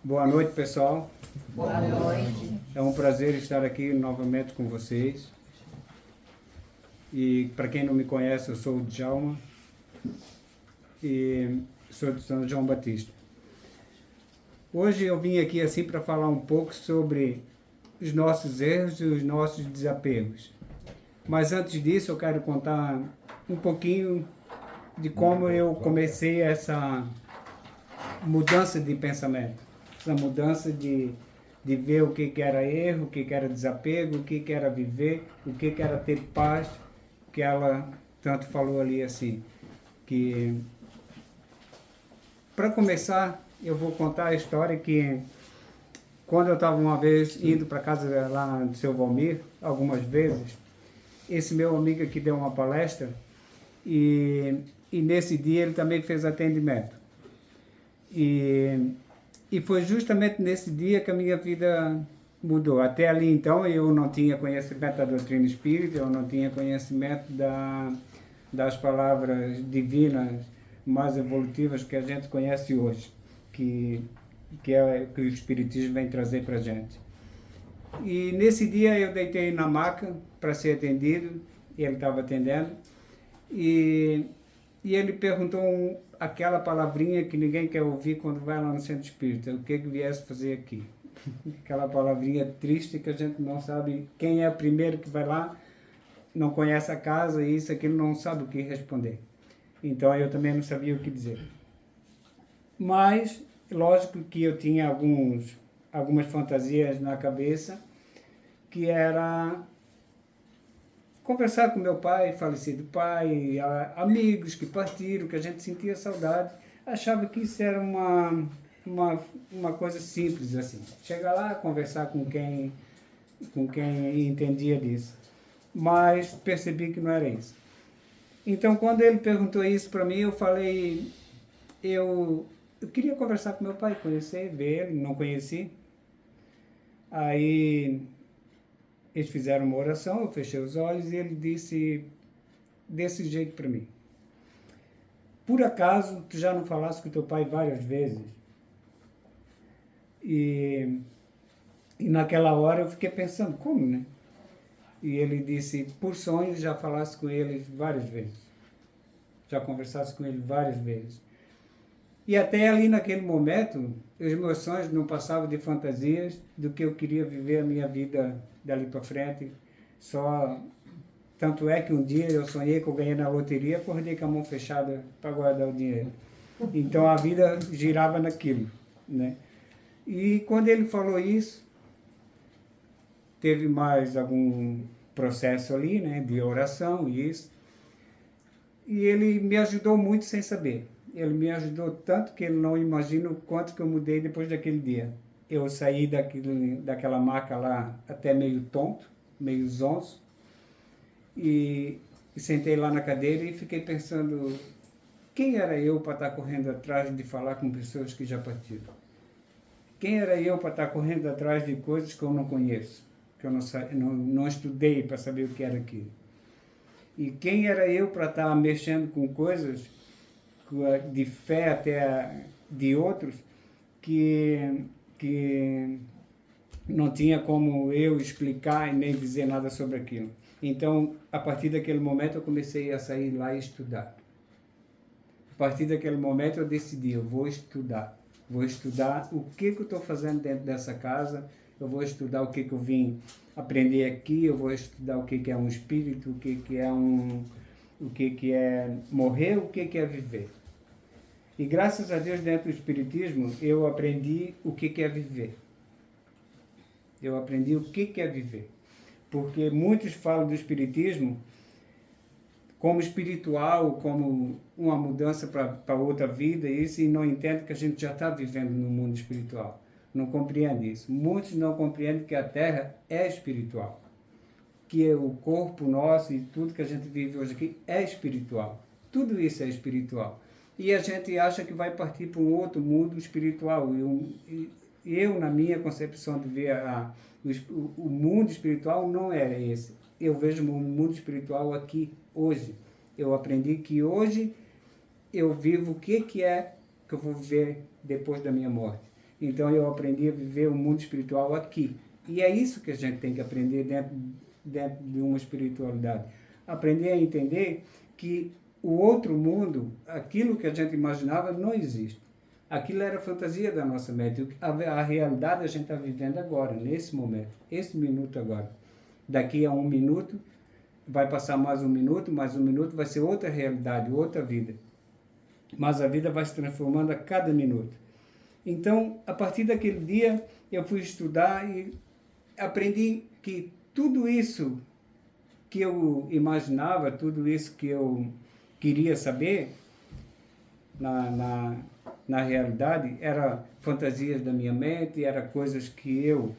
Boa noite, pessoal. Boa noite. É um prazer estar aqui novamente com vocês. E para quem não me conhece, eu sou o Djalma e sou de São João Batista. Hoje eu vim aqui assim para falar um pouco sobre os nossos erros e os nossos desapegos. Mas antes disso, eu quero contar um pouquinho de como eu comecei essa mudança de pensamento, essa mudança de ver o que era erro, o que era desapego, o que era viver, o que era ter paz, que ela tanto falou ali assim. Que para começar, eu vou contar a história que quando eu estava uma vez indo para casa lá do seu Valmir, algumas vezes, esse meu amigo aqui deu uma palestra e nesse dia ele também fez atendimento. E foi justamente nesse dia que a minha vida mudou. Até ali então eu não tinha conhecimento da doutrina espírita, eu não tinha conhecimento das palavras divinas mais evolutivas que a gente conhece hoje, que o Espiritismo vem trazer para a gente. E nesse dia eu deitei na maca para ser atendido, ele estava atendendo, e ele perguntou aquela palavrinha que ninguém quer ouvir quando vai lá no centro espírita: o que viesse fazer aqui? Aquela palavrinha triste que a gente não sabe quem é o primeiro que vai lá, não conhece a casa e isso, aquilo, não sabe o que responder. Então eu também não sabia o que dizer. Mas, lógico que eu tinha algumas fantasias na cabeça, que era conversar com meu pai, falecido pai, amigos que partiram, que a gente sentia saudade. Achava que isso era uma coisa simples, assim. Chegar lá, conversar com quem entendia disso. Mas percebi que não era isso. Então, quando ele perguntou isso para mim, eu falei, eu queria conversar com meu pai, conhecer, ver ele, não conheci. Aí eles fizeram uma oração, eu fechei os olhos e ele disse desse jeito para mim: por acaso tu já não falaste com teu pai várias vezes? E naquela hora eu fiquei pensando, como, né? E ele disse: por sonhos já falaste com ele várias vezes, já conversaste com ele várias vezes. E até ali naquele momento, os meus sonhos não passavam de fantasias do que eu queria viver a minha vida dali para frente. Tanto é que um dia eu sonhei que eu ganhei na loteria, acordei com a mão fechada para guardar o dinheiro. Então a vida girava naquilo, né? E quando ele falou isso, teve mais algum processo ali, né, de oração e isso. E ele me ajudou muito sem saber. Ele me ajudou tanto que ele não imagina o quanto que eu mudei depois daquele dia. Eu saí daquela maca lá até meio tonto, meio zonzo, e sentei lá na cadeira e fiquei pensando, quem era eu para estar correndo atrás de falar com pessoas que já partiram? Quem era eu para estar correndo atrás de coisas que eu não conheço, que eu não estudei para saber o que era aquilo? E quem era eu para estar mexendo com coisas de fé até de outros que não tinha como eu explicar e nem dizer nada sobre aquilo? Então, a partir daquele momento, eu comecei a sair lá e estudar. A partir daquele momento, eu decidi, eu vou estudar. Vou estudar o que eu estou fazendo dentro dessa casa, eu vou estudar o que eu vim aprender aqui, eu vou estudar o que é um espírito, o que é morrer, o que é viver. E graças a Deus, dentro do espiritismo, eu aprendi o que é viver. Eu aprendi o que é viver. Porque muitos falam do espiritismo como espiritual, como uma mudança para outra vida, e não entendem que a gente já está vivendo no mundo espiritual. Não compreende isso. Muitos não compreendem que a Terra é espiritual. Que o corpo nosso e tudo que a gente vive hoje aqui é espiritual. Tudo isso é espiritual. E a gente acha que vai partir para um outro mundo espiritual. Eu, na minha concepção de ver o mundo espiritual, não era esse. Eu vejo o mundo espiritual aqui, hoje. Eu aprendi que hoje eu vivo o que é que eu vou viver depois da minha morte. Então eu aprendi a viver o mundo espiritual aqui. E é isso que a gente tem que aprender dentro de uma espiritualidade. Aprender a entender que o outro mundo, aquilo que a gente imaginava, não existe. Aquilo era fantasia da nossa mente. A realidade a gente está vivendo agora, nesse momento, esse minuto agora. Daqui a 1 minuto, vai passar mais 1 minuto, mais 1 minuto, vai ser outra realidade, outra vida. Mas a vida vai se transformando a cada minuto. Então, a partir daquele dia, eu fui estudar e aprendi que tudo isso que eu imaginava, tudo isso que eu queria saber, na realidade, era fantasias da minha mente, era coisas que eu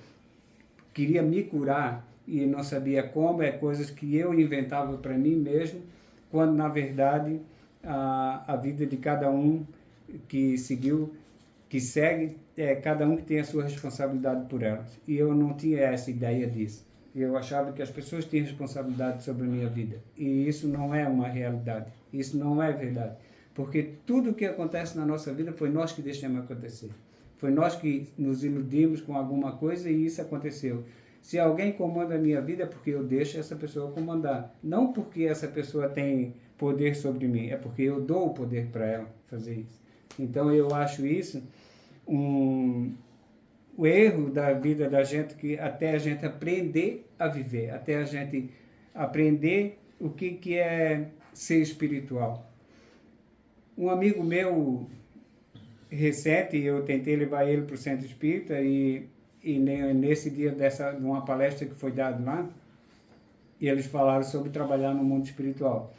queria me curar e não sabia como, é coisas que eu inventava para mim mesmo, quando, na verdade, a vida de cada um que seguiu, que segue, é cada um que tem a sua responsabilidade por elas. E eu não tinha essa ideia disso. Eu achava que as pessoas tinham responsabilidade sobre a minha vida. E isso não é uma realidade. Isso não é verdade. Porque tudo o que acontece na nossa vida foi nós que deixamos acontecer. Foi nós que nos iludimos com alguma coisa e isso aconteceu. Se alguém comanda a minha vida é porque eu deixo essa pessoa comandar. Não porque essa pessoa tem poder sobre mim, é porque eu dou o poder para ela fazer isso. Então eu acho isso o erro da vida da gente, que até a gente aprender a viver, até a gente aprender o que é ser espiritual. Um amigo meu recente, eu tentei levar ele para o centro espírita e nesse dia de uma palestra que foi dada lá, eles falaram sobre trabalhar no mundo espiritual.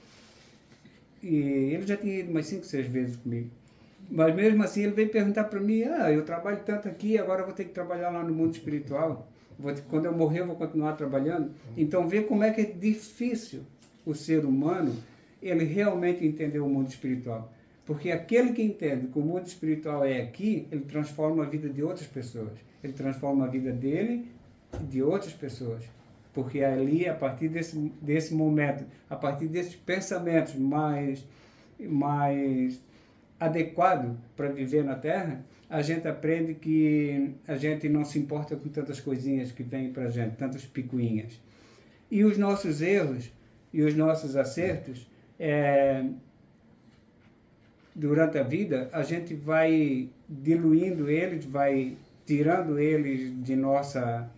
E ele já tinha ido umas 5, 6 vezes comigo. Mas mesmo assim ele veio perguntar para mim, eu trabalho tanto aqui, agora eu vou ter que trabalhar lá no mundo espiritual. Quando eu morrer eu vou continuar trabalhando. Então vê como é que é difícil o ser humano, ele realmente entender o mundo espiritual. Porque aquele que entende que o mundo espiritual é aqui, ele transforma a vida de outras pessoas. Ele transforma a vida dele e de outras pessoas. Porque ali, a partir desse momento, a partir desses pensamentos mais adequado para viver na Terra, a gente aprende que a gente não se importa com tantas coisinhas que vêm para a gente, tantas picuinhas. E os nossos erros e os nossos acertos, durante a vida, a gente vai diluindo eles, vai tirando eles de nossa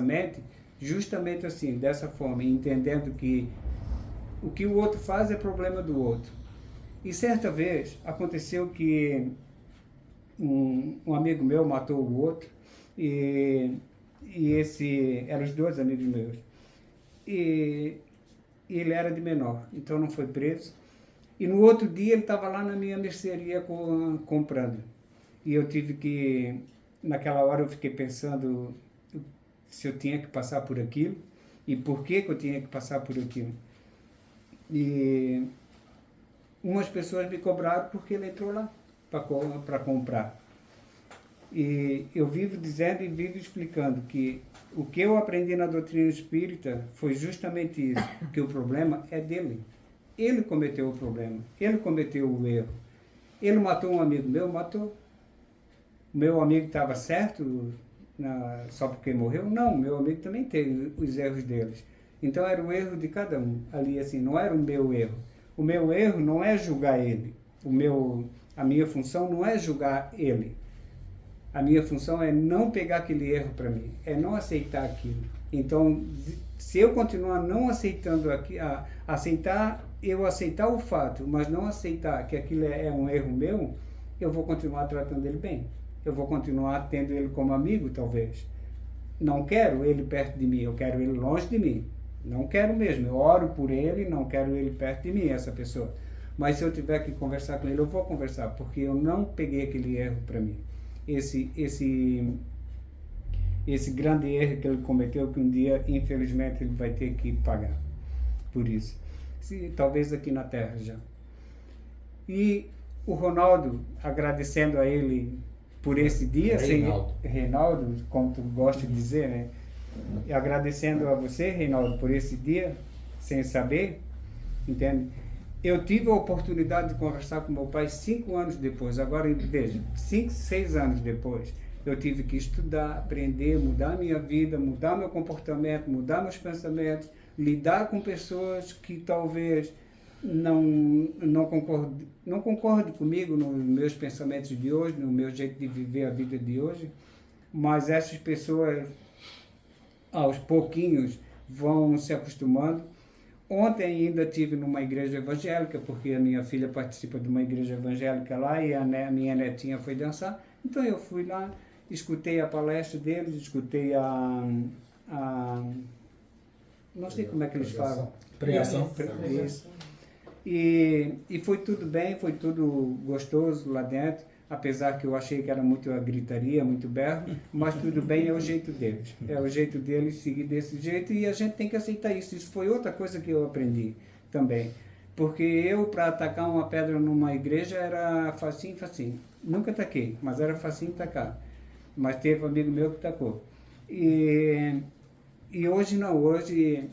mente, justamente assim, dessa forma, entendendo que o que o outro faz é problema do outro. E certa vez aconteceu que um amigo meu matou o outro, e eram os 2 amigos meus. E ele era de menor, então não foi preso. E no outro dia ele estava lá na minha mercearia comprando. E eu tive que, naquela hora eu fiquei pensando se eu tinha que passar por aquilo e por que eu tinha que passar por aquilo. E umas pessoas me cobraram porque ele entrou lá para comprar. E eu vivo dizendo e vivo explicando que o que eu aprendi na doutrina espírita foi justamente isso, que o problema é dele. Ele cometeu o problema, ele cometeu o erro. Ele matou um amigo meu, matou. O meu amigo estava certo só porque morreu? Não, meu amigo também teve os erros deles. Então era o erro de cada um. Ali assim, não era o meu erro. O meu erro não é julgar ele. A minha função não é julgar ele. A minha função é não pegar aquele erro para mim, é não aceitar aquilo. Então, se eu continuar não aceitando eu aceitar o fato, mas não aceitar que aquilo é um erro meu, eu vou continuar tratando ele bem. Eu vou continuar tendo ele como amigo, talvez. Não quero ele perto de mim, eu quero ele longe de mim. Não quero mesmo, eu oro por ele, não quero ele perto de mim, essa pessoa. Mas se eu tiver que conversar com ele, eu vou conversar, porque eu não peguei aquele erro para mim. Esse grande erro que ele cometeu, que um dia, infelizmente, ele vai ter que pagar por isso. Talvez aqui na Terra já. E o Ronaldo, agradecendo a ele por esse dia, Reinaldo, como tu gosta de dizer, né? E agradecendo a você, Reinaldo, por esse dia, sem saber, entende? Eu tive a oportunidade de conversar com meu pai 5 anos depois. Agora, veja, 5, 6 anos depois, eu tive que estudar, aprender, mudar minha vida, mudar meu comportamento, mudar meus pensamentos, lidar com pessoas que talvez não concorde comigo nos meus pensamentos de hoje, no meu jeito de viver a vida de hoje, mas essas pessoas, aos pouquinhos, vão se acostumando. Ontem ainda estive numa igreja evangélica, porque a minha filha participa de uma igreja evangélica lá e a minha netinha foi dançar. Então eu fui lá, escutei a palestra deles, escutei não sei como é que eles falam. Pregação. Isso. E foi tudo bem, foi tudo gostoso lá dentro, apesar que eu achei que era muito gritaria, muito berro, mas tudo bem, é o jeito deles. É o jeito deles seguir desse jeito e a gente tem que aceitar isso. Isso foi outra coisa que eu aprendi também. Porque eu, para atacar uma pedra numa igreja, era facinho, facinho. Nunca taquei, mas era facinho tacar. Mas teve um amigo meu que tacou. E hoje não, hoje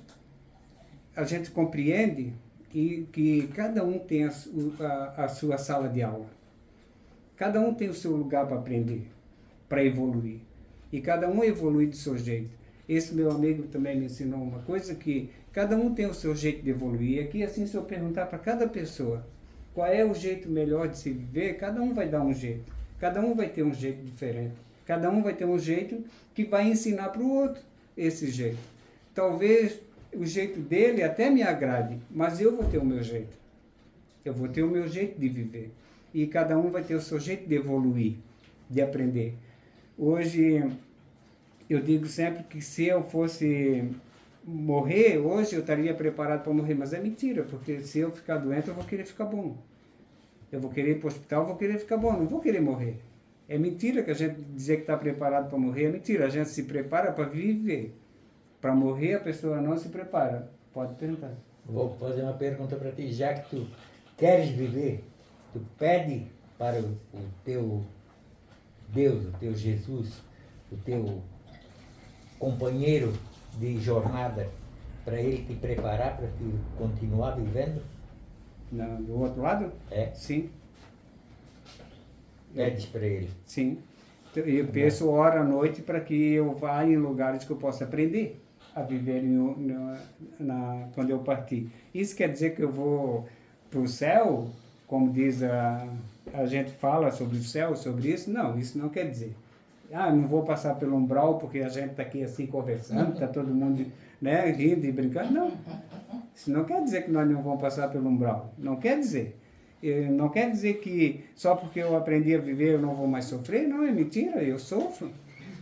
a gente compreende que cada um tem a sua sala de aula. Cada um tem o seu lugar para aprender, para evoluir. E cada um evolui do seu jeito. Esse meu amigo também me ensinou uma coisa, que cada um tem o seu jeito de evoluir. E aqui, assim, se eu perguntar para cada pessoa qual é o jeito melhor de se viver, cada um vai dar um jeito. Cada um vai ter um jeito diferente. Cada um vai ter um jeito que vai ensinar para o outro esse jeito. Talvez o jeito dele até me agrade, mas eu vou ter o meu jeito. Eu vou ter o meu jeito de viver. E cada um vai ter o seu jeito de evoluir, de aprender. Hoje, eu digo sempre que se eu fosse morrer, hoje eu estaria preparado para morrer, mas é mentira, porque se eu ficar doente, eu vou querer ficar bom. Eu vou querer ir para o hospital, eu vou querer ficar bom, não vou querer morrer. É mentira que a gente dizer que está preparado para morrer, é mentira. A gente se prepara para viver. Para morrer, a pessoa não se prepara. Pode perguntar. Vou fazer uma pergunta para ti. Já que tu queres viver, tu pede para o teu Deus, o teu Jesus, o teu companheiro de jornada, para ele te preparar para tu continuar vivendo? Do outro lado? É? Sim. Pedes para ele? Sim. Eu penso hora à noite para que eu vá em lugares que eu possa aprender a viver quando eu partir. Isso quer dizer que eu vou para o céu, como diz a gente fala sobre o céu, sobre isso? Não, isso não quer dizer. Não vou passar pelo umbral porque a gente está aqui assim conversando, está todo mundo, né, rindo e brincando. Não, isso não quer dizer que nós não vamos passar pelo umbral. Não quer dizer. Não quer dizer que só porque eu aprendi a viver eu não vou mais sofrer. Não, é mentira, eu sofro.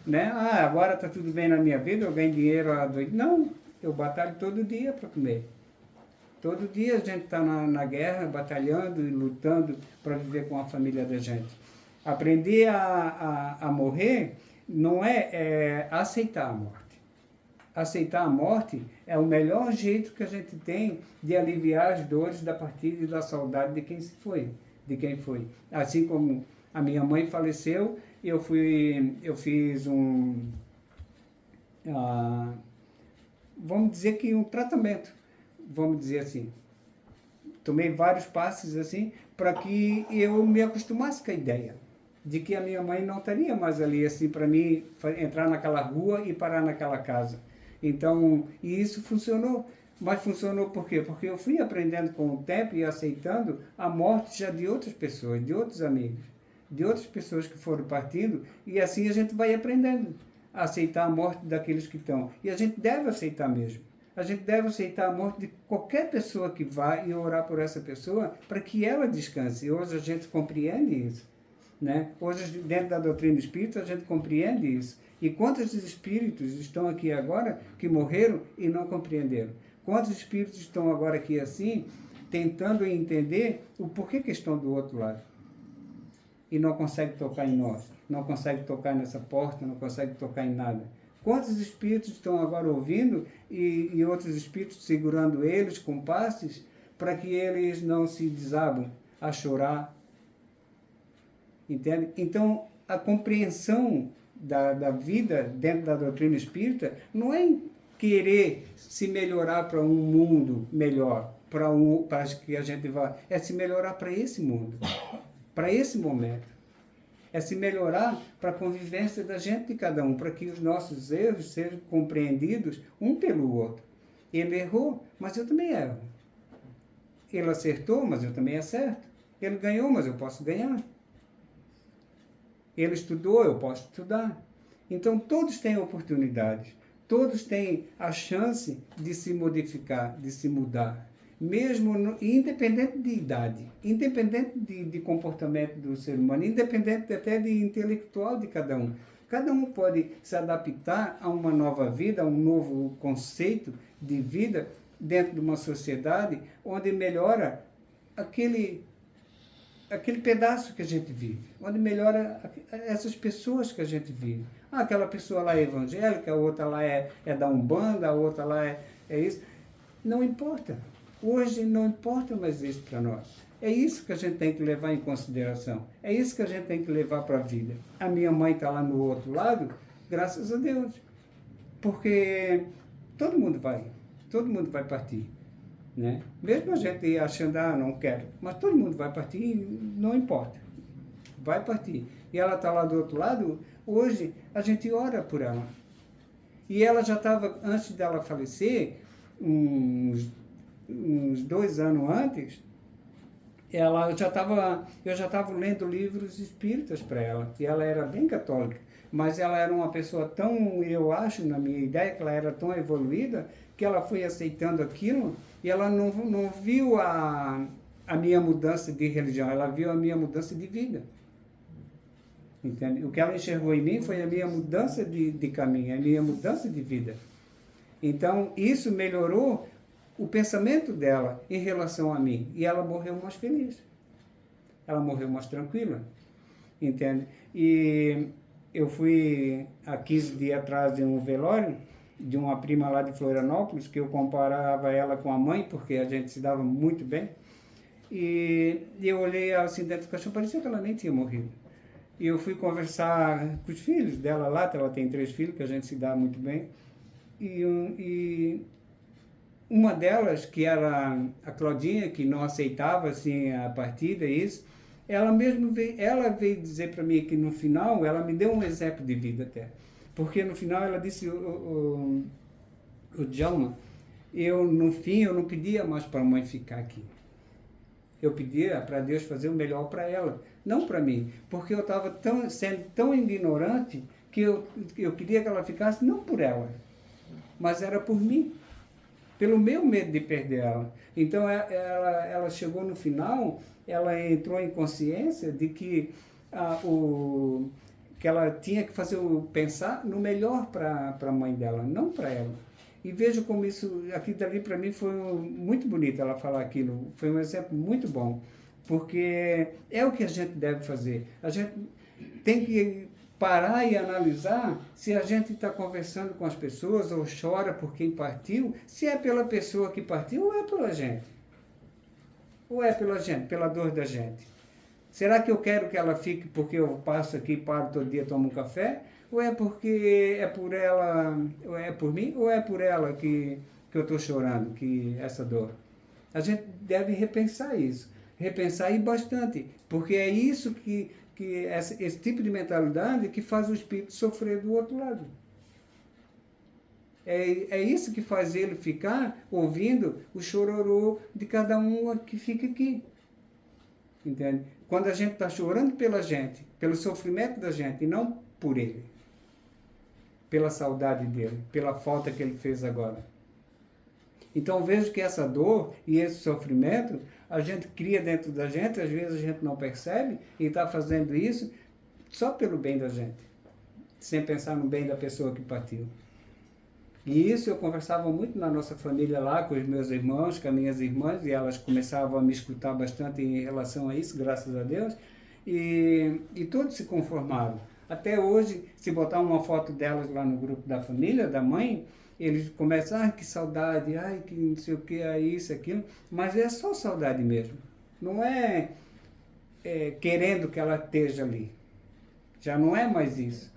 Né? Agora está tudo bem na minha vida, eu ganho dinheiro à noite. Não, eu batalho todo dia para comer. Todo dia a gente está na guerra, batalhando e lutando para viver com a família da gente. Aprender a morrer não é aceitar a morte. Aceitar a morte é o melhor jeito que a gente tem de aliviar as dores da partida e da saudade de quem se foi, de quem foi. Assim como a minha mãe faleceu, eu fiz vamos dizer que um tratamento, vamos dizer assim. Tomei vários passos assim para que eu me acostumasse com a ideia de que a minha mãe não estaria mais ali assim para mim entrar naquela rua e parar naquela casa. Então, e isso funcionou. Mas funcionou por quê? Porque eu fui aprendendo com o tempo e aceitando a morte já de outras pessoas, de outros amigos, de outras pessoas que foram partindo, e assim a gente vai aprendendo a aceitar a morte daqueles que estão. E a gente deve aceitar mesmo. A gente deve aceitar a morte de qualquer pessoa que vá e orar por essa pessoa para que ela descanse. E hoje a gente compreende isso. Né? Hoje, dentro da doutrina espírita, a gente compreende isso. E quantos espíritos estão aqui agora que morreram e não compreenderam? Quantos espíritos estão agora aqui assim, tentando entender o porquê que estão do outro lado? E não conseguem tocar em nós, não conseguem tocar nessa porta, não conseguem tocar em nada. Quantos espíritos estão agora ouvindo e outros espíritos segurando eles com passes para que eles não se desabam a chorar? Entende? Então, a compreensão da vida dentro da doutrina espírita não é querer se melhorar para um mundo melhor, para que a gente vá, é se melhorar para esse mundo, para esse momento. É se melhorar para a convivência da gente de cada um, para que os nossos erros sejam compreendidos um pelo outro. Ele errou, mas eu também erro. Ele acertou, mas eu também acerto. Ele ganhou, mas eu posso ganhar. Ele estudou, eu posso estudar. Então, todos têm oportunidades. Todos têm a chance de se modificar, de se mudar. Mesmo independente de idade, independente de comportamento do ser humano, independente até de intelectual de cada um. Cada um pode se adaptar a uma nova vida, a um novo conceito de vida dentro de uma sociedade onde melhora aquele pedaço que a gente vive, onde melhora essas pessoas que a gente vive. Ah, aquela pessoa lá é evangélica, a outra lá é da Umbanda, a outra lá é isso. Não importa. Hoje não importa mais isso para nós. É isso que a gente tem que levar em consideração. É isso que a gente tem que levar para a vida. A minha mãe está lá no outro lado, graças a Deus. Porque todo mundo vai partir. Né? Mesmo a gente achando, não quero, mas todo mundo vai partir e não importa. Vai partir. E ela está lá do outro lado, hoje a gente ora por ela. E ela já estava, antes dela falecer, uns 2 anos antes, eu já estava lendo livros espíritas para ela, e ela era bem católica, mas ela era uma pessoa tão, eu acho, na minha ideia, que ela era tão evoluída, que ela foi aceitando aquilo, e ela não viu a minha mudança de religião, ela viu a minha mudança de vida. Entende? O que ela enxergou em mim foi a minha mudança de caminho, a minha mudança de vida. Então, isso melhorou o pensamento dela em relação a mim. E ela morreu mais feliz. Ela morreu mais tranquila. Entende? E eu fui há 15 dias atrás de um velório de uma prima lá de Florianópolis, que eu comparava ela com a mãe, porque a gente se dava muito bem. E eu olhei assim dentro do caixão, parecia que ela nem tinha morrido. E eu fui conversar com os filhos dela lá, ela tem 3 filhos, que a gente se dá muito bem. E uma delas, que era a Claudinha, que não aceitava assim, a partida, isso, ela veio dizer para mim que no final, ela me deu um exemplo de vida até. Porque no final ela disse, o Djalma, no fim eu não pedia mais para a mãe ficar aqui. Eu pedia para Deus fazer o melhor para ela, não para mim. Porque eu estava sendo tão ignorante que eu queria que ela ficasse, não por ela, mas era por mim. Pelo meu medo de perder ela. Então, ela chegou no final, ela entrou em consciência de que, que ela tinha que pensar no melhor para a mãe dela, não para ela. E vejo como aquilo dali para mim foi muito bonito ela falar aquilo, foi um exemplo muito bom, porque é o que a gente deve fazer. A gente tem que parar e analisar se a gente está conversando com as pessoas ou chora por quem partiu, se é pela pessoa que partiu ou é pela gente. Ou é pela gente, pela dor da gente. Será que eu quero que ela fique porque eu passo aqui, paro todo dia, tomo um café? Ou é porque é por ela, ou é por mim, ou é por ela que eu estou chorando, que essa dor? A gente deve repensar isso. Repensar e bastante, porque é isso que esse tipo de mentalidade que faz o espírito sofrer do outro lado. É isso que faz ele ficar ouvindo o chororô de cada um que fica aqui. Entende? Quando a gente está chorando pela gente, pelo sofrimento da gente, e não por ele. Pela saudade dele, pela falta que ele fez agora. Então vejo que essa dor e esse sofrimento a gente cria dentro da gente, às vezes a gente não percebe e está fazendo isso só pelo bem da gente, sem pensar no bem da pessoa que partiu. E isso eu conversava muito na nossa família lá, com os meus irmãos, com as minhas irmãs, e elas começavam a me escutar bastante em relação a isso, graças a Deus, e todos se conformaram. Até hoje, se botar uma foto delas lá no grupo da família, da mãe, eles começam, que saudade, que não sei o que, isso, aquilo, mas é só saudade mesmo. Não é querendo que ela esteja ali. Já não é mais isso,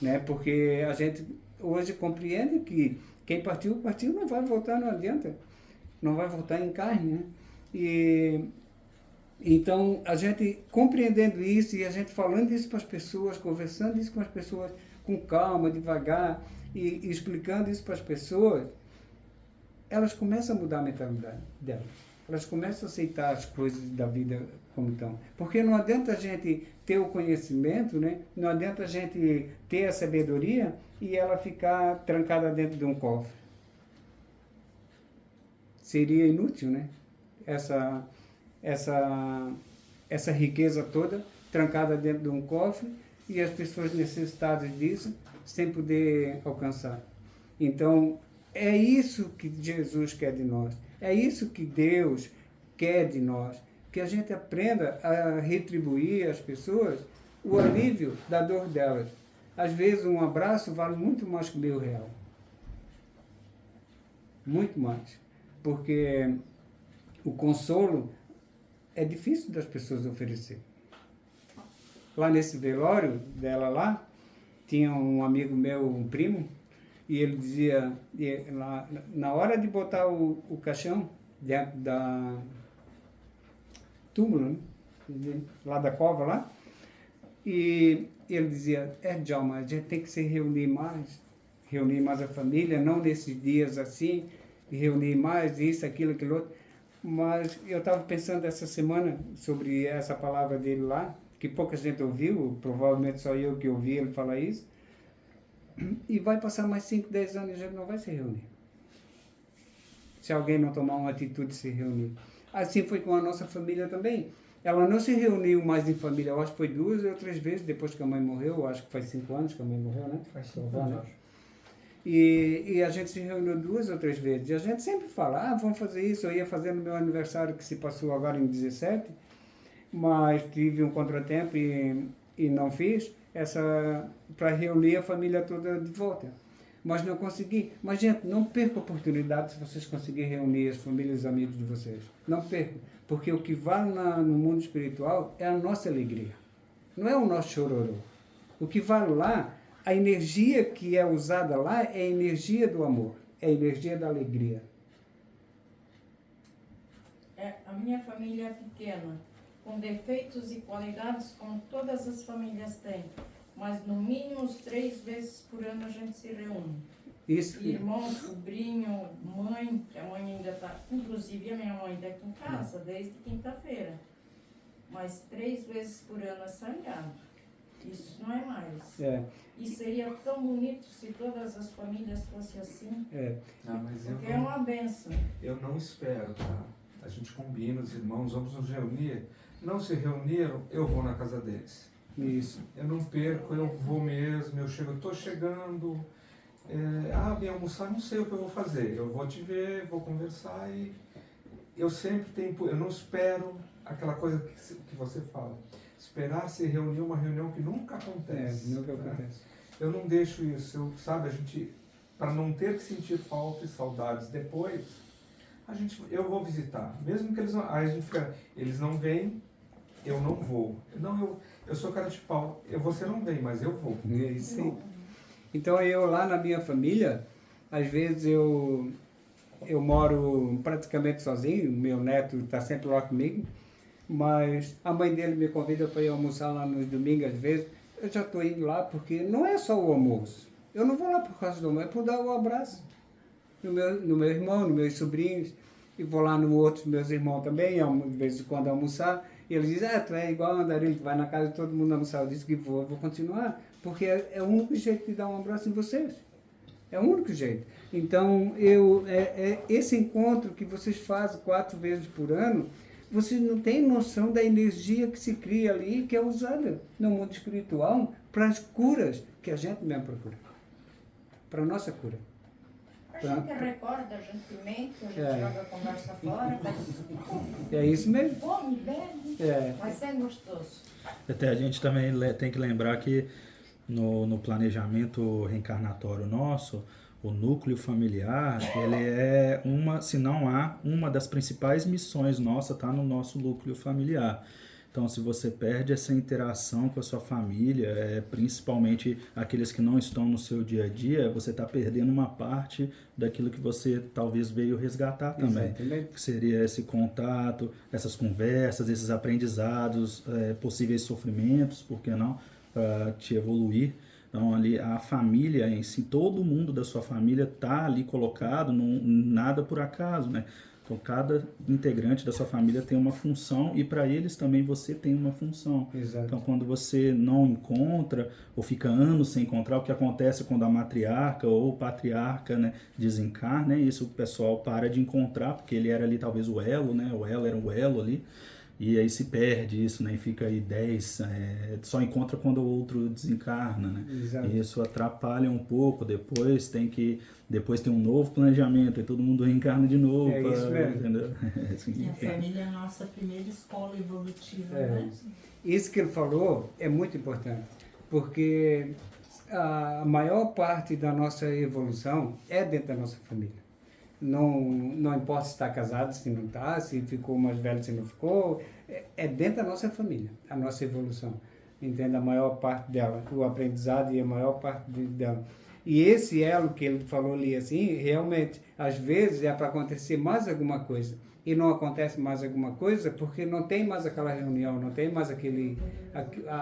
né? Porque a gente hoje compreende que quem partiu, não vai voltar, não adianta. Não vai voltar em carne, né? E então, a gente compreendendo isso e a gente falando isso para as pessoas, conversando isso com as pessoas com calma, devagar, e explicando isso para as pessoas, elas começam a mudar a mentalidade delas. Elas começam a aceitar as coisas da vida como estão. Porque não adianta a gente ter o conhecimento, né? Não adianta a gente ter a sabedoria e ela ficar trancada dentro de um cofre. Seria inútil, né? Essa riqueza toda trancada dentro de um cofre e as pessoas necessitadas disso sem poder alcançar. Então, é isso que Jesus quer de nós. É isso que Deus quer de nós. Que a gente aprenda a retribuir às pessoas o alívio da dor delas. Às vezes, um abraço vale muito mais que R$1.000. Muito mais. Porque o consolo é difícil das pessoas oferecer. Lá nesse velório dela lá, tinha um amigo meu, um primo, e ele dizia, lá, na hora de botar o caixão dentro da túmulo, né? Lá da cova lá, e ele dizia, Djalma, a gente tem que se reunir mais a família, não nesses dias assim, reunir mais isso, aquilo, aquilo outro. Mas eu estava pensando essa semana sobre essa palavra dele lá, que pouca gente ouviu, provavelmente só eu que ouvi ele falar isso, e vai passar mais 5, 10 anos e a gente não vai se reunir. Se alguém não tomar uma atitude de se reunir. Assim foi com a nossa família também. Ela não se reuniu mais em família, eu acho que foi 2 ou 3 vezes depois que a mãe morreu, eu acho que faz 5 anos que a mãe morreu, né? Faz 5 anos, acho. E a gente se reuniu 2 ou 3 vezes. E a gente sempre fala, vamos fazer isso. Eu ia fazer no meu aniversário, que se passou agora em 17, mas tive um contratempo e não fiz, para reunir a família toda de volta. Mas não consegui. Mas, gente, não perca a oportunidade se vocês conseguirem reunir as famílias e os amigos de vocês. Não percam. Porque o que vale no mundo espiritual é a nossa alegria. Não é o nosso chororô. O que vale lá, a energia que é usada lá é a energia do amor, é a energia da alegria. A minha família é pequena, com defeitos e qualidades como todas as famílias têm, mas no mínimo 3 vezes por ano a gente se reúne. Isso. Irmão, sobrinho, mãe, que a mãe ainda está, inclusive a minha mãe está aqui em casa desde quinta-feira, mas 3 vezes por ano é sagrado. Isso não é mais. E seria tão bonito se todas as famílias fossem assim. Mas porque é uma benção. Eu não espero, tá? A gente combina, os irmãos, vamos nos reunir. Não se reuniram, eu vou na casa deles. Isso. Eu não perco, eu vou mesmo, eu estou chegando. Vem almoçar, não sei o que eu vou fazer. Eu vou te ver, vou conversar e eu sempre tenho, eu não espero aquela coisa que você fala. Esperar se reunir uma reunião que nunca acontece. Nunca acontece. Eu não deixo isso, sabe, a gente, para não ter que sentir falta e saudades depois, eu vou visitar. Mesmo que eles não vêm, eu não vou. Eu sou cara de pau, você não vem, mas eu vou. Sim. Então eu lá na minha família, às vezes eu moro praticamente sozinho, meu neto está sempre lá comigo, mas a mãe dele me convida para ir almoçar lá nos domingos às vezes. Eu já estou indo lá porque não é só o almoço. Eu não vou lá por causa do almoço, é por dar o abraço no meu irmão, nos meus sobrinhos, e vou lá no outro meus irmãos também, de vez em quando almoçar, e eles dizem, tu é igual a Andarilho, tu vai na casa de todo mundo almoçar. Eu disse que vou continuar, porque é o único jeito de dar um abraço em vocês. É o único jeito. Então, esse encontro que vocês fazem 4 vezes por ano, vocês não têm noção da energia que se cria ali, que é usada no mundo espiritual para as curas que a gente mesmo procura. Para a nossa cura. A gente recorda, a gente mente, a gente joga a conversa fora, mas é isso mesmo. come, bebe, mas é gostoso. Até a gente também tem que lembrar que no planejamento reencarnatório nosso, o núcleo familiar, ele é uma das principais missões nossa, tá no nosso núcleo familiar. Então, se você perde essa interação com a sua família, principalmente aqueles que não estão no seu dia a dia, você está perdendo uma parte daquilo que você talvez veio resgatar também. Exatamente. Que seria esse contato, essas conversas, esses aprendizados, possíveis sofrimentos, por que não, para te evoluir. Então, ali, a família em si, todo mundo da sua família está ali colocado, nada por acaso, né? Então, cada integrante da sua família tem uma função e para eles também você tem uma função. Exato. Então, quando você não encontra ou fica anos sem encontrar, o que acontece quando a matriarca ou o patriarca, né, desencarna, né? Isso o pessoal para de encontrar, porque ele era ali talvez o elo, né? O elo era o elo ali. E aí se perde isso, né? E fica aí 10, só encontra quando o outro desencarna, né? Exato. E isso atrapalha um pouco, depois tem um novo planejamento, e todo mundo reencarna de novo. É isso mesmo. Entendeu? Assim, E a família é a nossa primeira escola evolutiva, É. né? Isso que ele falou é muito importante, porque a maior parte da nossa evolução é dentro da nossa família. Não importa se está casado, se não está, se ficou mais velho, se não ficou, é dentro da nossa família, a nossa evolução. Entende? A maior parte dela, o aprendizado e a maior parte dela. E esse elo que ele falou ali, assim, realmente, às vezes é para acontecer mais alguma coisa. E não acontece mais alguma coisa porque não tem mais aquela reunião, não tem mais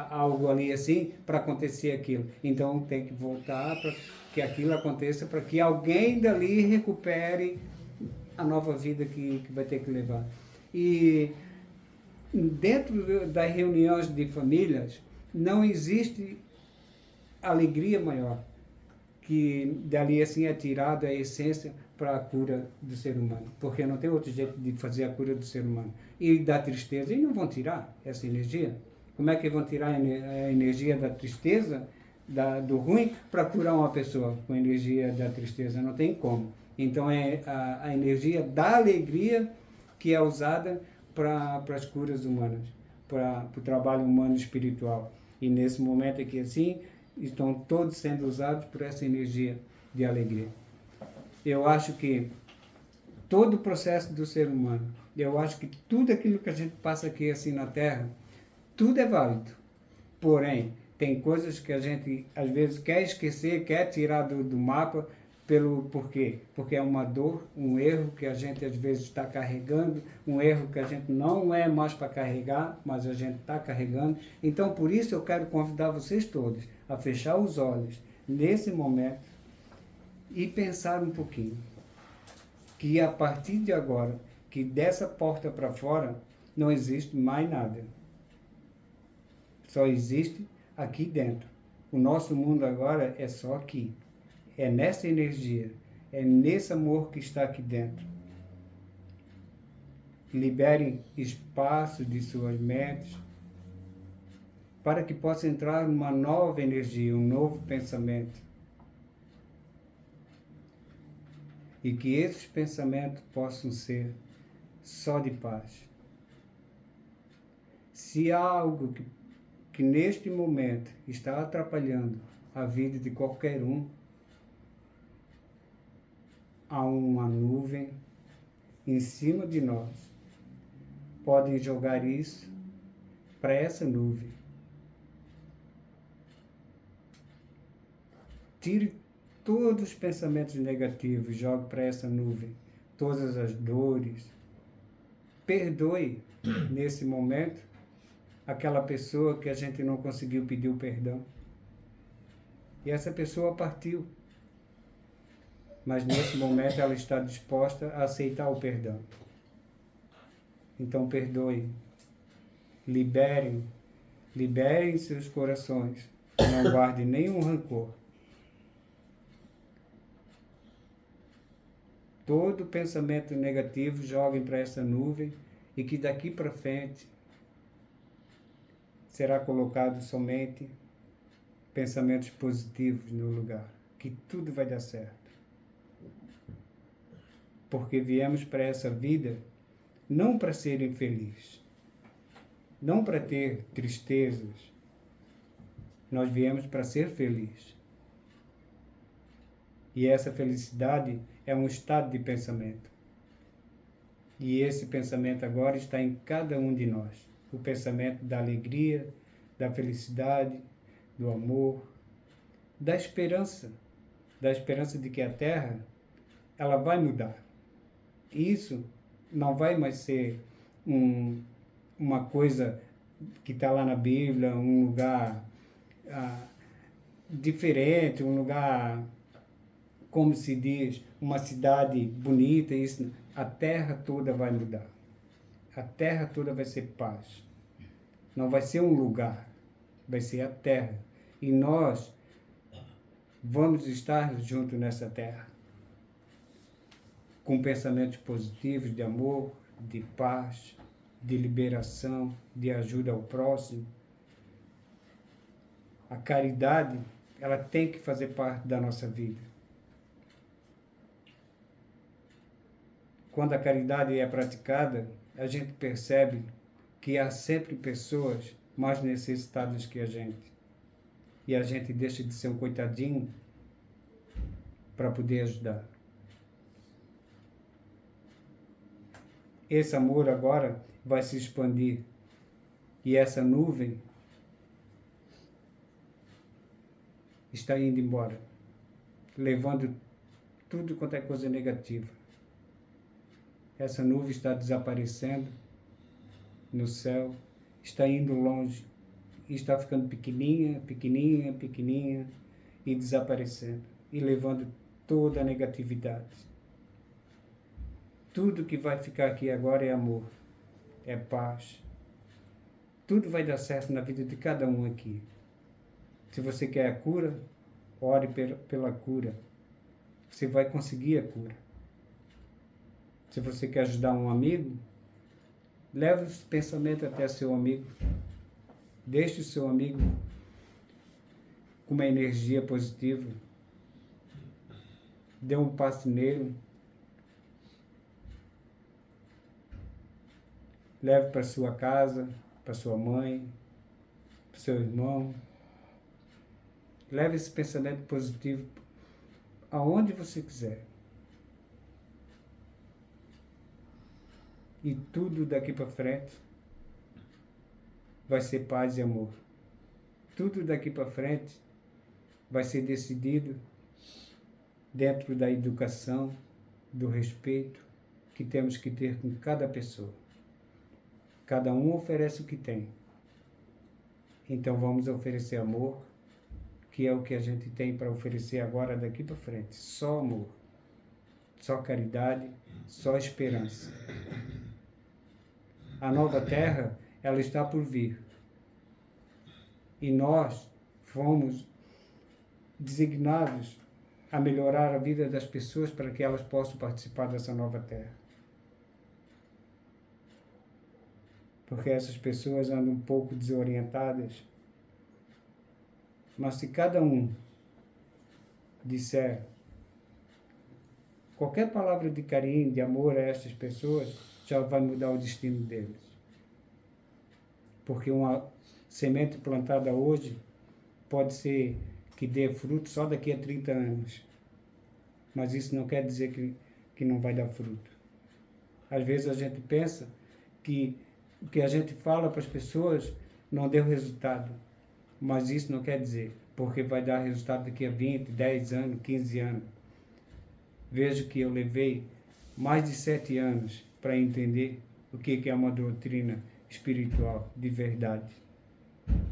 algo ali assim para acontecer aquilo. Então tem que voltar para que aquilo aconteça, para que alguém dali recupere a nova vida que vai ter que levar. E dentro das reuniões de famílias não existe alegria maior que dali assim é tirada a essência para a cura do ser humano, porque não tem outro jeito de fazer a cura do ser humano. E da tristeza, eles não vão tirar essa energia. Como é que vão tirar a energia da tristeza, do ruim, para curar uma pessoa com a energia da tristeza? Não tem como. Então é a energia da alegria que é usada para as curas humanas, para o trabalho humano espiritual. E nesse momento aqui assim, estão todos sendo usados por essa energia de alegria. Eu acho que todo o processo do ser humano, eu acho que tudo aquilo que a gente passa aqui assim na Terra, tudo é válido. Porém, tem coisas que a gente às vezes quer esquecer, quer tirar do mapa, por quê? Porque é uma dor, um erro que a gente às vezes está carregando, um erro que a gente não é mais para carregar, mas a gente está carregando. Então, por isso eu quero convidar vocês todos a fechar os olhos nesse momento e pensar um pouquinho que a partir de agora, que dessa porta para fora não existe mais nada. Só existe aqui dentro. O nosso mundo agora é só aqui. É nessa energia, é nesse amor que está aqui dentro. Liberem espaço de suas mentes para que possa entrar uma nova energia, um novo pensamento. E que esses pensamentos possam ser só de paz. Se há algo que neste momento está atrapalhando a vida de qualquer um, há uma nuvem em cima de nós. Podem jogar isso para essa nuvem. Tire todos os pensamentos negativos, jogue para essa nuvem. Todas as dores. Perdoe nesse momento aquela pessoa que a gente não conseguiu pedir o perdão. E essa pessoa partiu. Mas nesse momento ela está disposta a aceitar o perdão. Então perdoe. Liberem seus corações. Não guardem nenhum rancor. Todo pensamento negativo joguem para essa nuvem e que daqui para frente será colocado somente pensamentos positivos no lugar. Que tudo vai dar certo. Porque viemos para essa vida não para ser infeliz, não para ter tristezas. Nós viemos para ser felizes. E essa felicidade é um estado de pensamento. E esse pensamento agora está em cada um de nós. o pensamento da alegria, da felicidade, do amor, da esperança de que a Terra ela vai mudar. Isso não vai mais ser uma coisa que está lá na Bíblia, um lugar diferente, um lugar, como se diz, uma cidade bonita. Isso, a Terra toda vai mudar. A Terra toda vai ser paz. Não vai ser um lugar, vai ser a Terra. E nós vamos estar juntos nessa Terra, com pensamentos positivos de amor, de paz, de liberação, de ajuda ao próximo. A caridade, ela tem que fazer parte da nossa vida. Quando a caridade é praticada, a gente percebe que há sempre pessoas mais necessitadas que a gente. E a gente deixa de ser um coitadinho para poder ajudar. Esse amor agora vai se expandir. E essa nuvem está indo embora, levando tudo quanto é coisa negativa. Essa nuvem está desaparecendo no céu, está indo longe, e está ficando pequenininha, pequenininha, pequenininha, e desaparecendo, e levando toda a negatividade. Tudo que vai ficar aqui agora é amor, é paz. Tudo vai dar certo na vida de cada um aqui. Se você quer a cura, ore pela cura. Você vai conseguir a cura. Se você quer ajudar um amigo, leve esse pensamento até seu amigo. Deixe o seu amigo com uma energia positiva. Dê um passe nele. Leve para sua casa, para sua mãe, para seu irmão. Leve esse pensamento positivo aonde você quiser. E tudo daqui para frente vai ser paz e amor. Tudo daqui para frente vai ser decidido dentro da educação, do respeito que temos que ter com cada pessoa. Cada um oferece o que tem. Então vamos oferecer amor, que é o que a gente tem para oferecer agora daqui para frente. Só amor, só caridade, só esperança. A nova terra, ela está por vir. E nós fomos designados a melhorar a vida das pessoas para que elas possam participar dessa nova terra. Porque essas pessoas andam um pouco desorientadas. Mas se cada um disser qualquer palavra de carinho, de amor a estas pessoas, já vai mudar o destino deles. Porque uma semente plantada hoje pode ser que dê fruto só daqui a 30 anos. Mas isso não quer dizer que não vai dar fruto. Às vezes a gente pensa que o que a gente fala para as pessoas não deu resultado. Mas isso não quer dizer, porque vai dar resultado daqui a 20, 10 anos, 15 anos. Vejo que eu levei mais de 7 anos para entender o que é uma doutrina espiritual de verdade.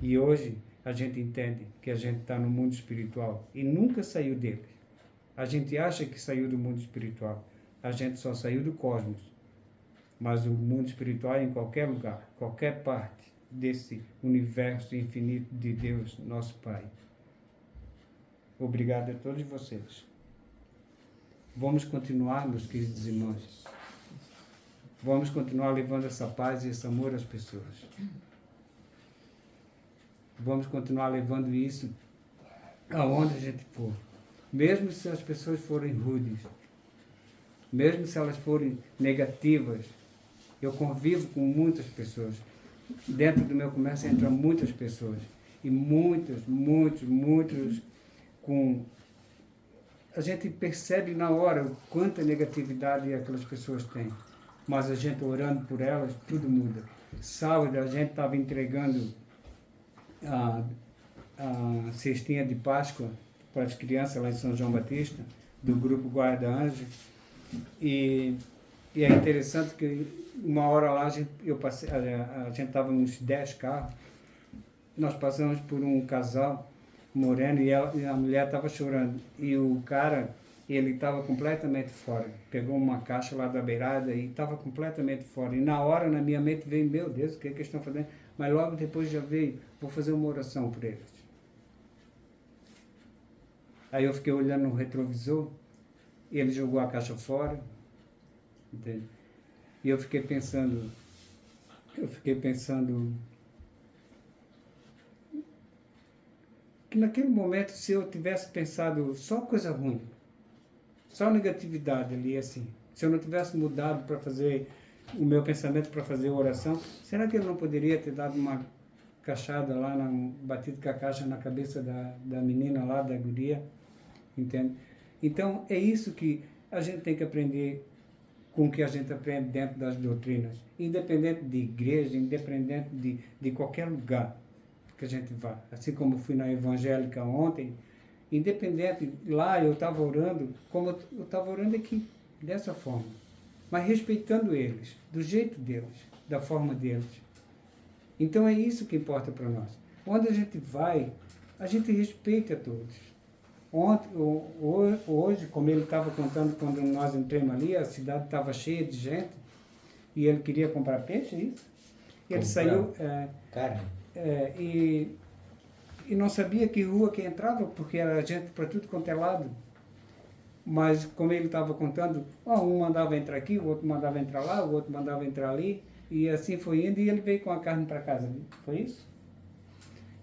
E hoje a gente entende que a gente está no mundo espiritual e nunca saiu dele. A gente acha que saiu do mundo espiritual. A gente só saiu do cosmos. Mas o mundo espiritual é em qualquer lugar, qualquer parte desse universo infinito de Deus, nosso Pai. Obrigado a todos vocês. Vamos continuar, meus queridos irmãos. Vamos continuar levando essa paz e esse amor às pessoas. Vamos continuar levando isso aonde a gente for. Mesmo se as pessoas forem rudes, mesmo se elas forem negativas. Eu convivo com muitas pessoas. Dentro do meu comércio entram muitas pessoas. E muitos com... A gente percebe na hora o quanta negatividade aquelas pessoas têm. Mas a gente orando por elas, tudo muda. sábado a gente estava entregando a cestinha de Páscoa para as crianças lá em São João Batista, do grupo Guarda Anjo. E é interessante que uma hora lá a gente estava uns 10 carros, nós passamos por um casal moreno e a mulher estava chorando. E o cara, ele estava completamente fora. Pegou uma caixa lá da beirada e estava completamente fora. E na hora, na minha mente, veio, meu Deus, o que eles estão fazendo? Mas logo depois já veio, vou fazer uma oração por eles. Aí eu fiquei olhando no retrovisor, ele jogou a caixa fora, entende? E eu fiquei pensando que naquele momento, se eu tivesse pensado só coisa ruim, só negatividade ali, assim, se eu não tivesse mudado para fazer o meu pensamento para fazer oração, será que eu não poderia ter dado uma cachada lá, batido com a caixa na cabeça da menina lá, da guria? Entende? Então, é isso que a gente tem que aprender com o que a gente aprende dentro das doutrinas. Independente de igreja, independente de qualquer lugar que a gente vá. Assim como fui na evangélica ontem, independente, lá eu estava orando, como eu estava orando aqui, dessa forma. Mas respeitando eles, do jeito deles, da forma deles. Então é isso que importa para nós. Onde a gente vai, a gente respeita todos. Hoje, como ele estava contando, quando nós entramos ali, a cidade estava cheia de gente e ele queria comprar peixe, é isso? Ele saiu carne. E não sabia que rua que entrava, porque era gente para tudo quanto é lado. Mas como ele estava contando, um mandava entrar aqui, o outro mandava entrar lá, o outro mandava entrar ali, e assim foi indo, e ele veio com a carne para casa. Foi isso?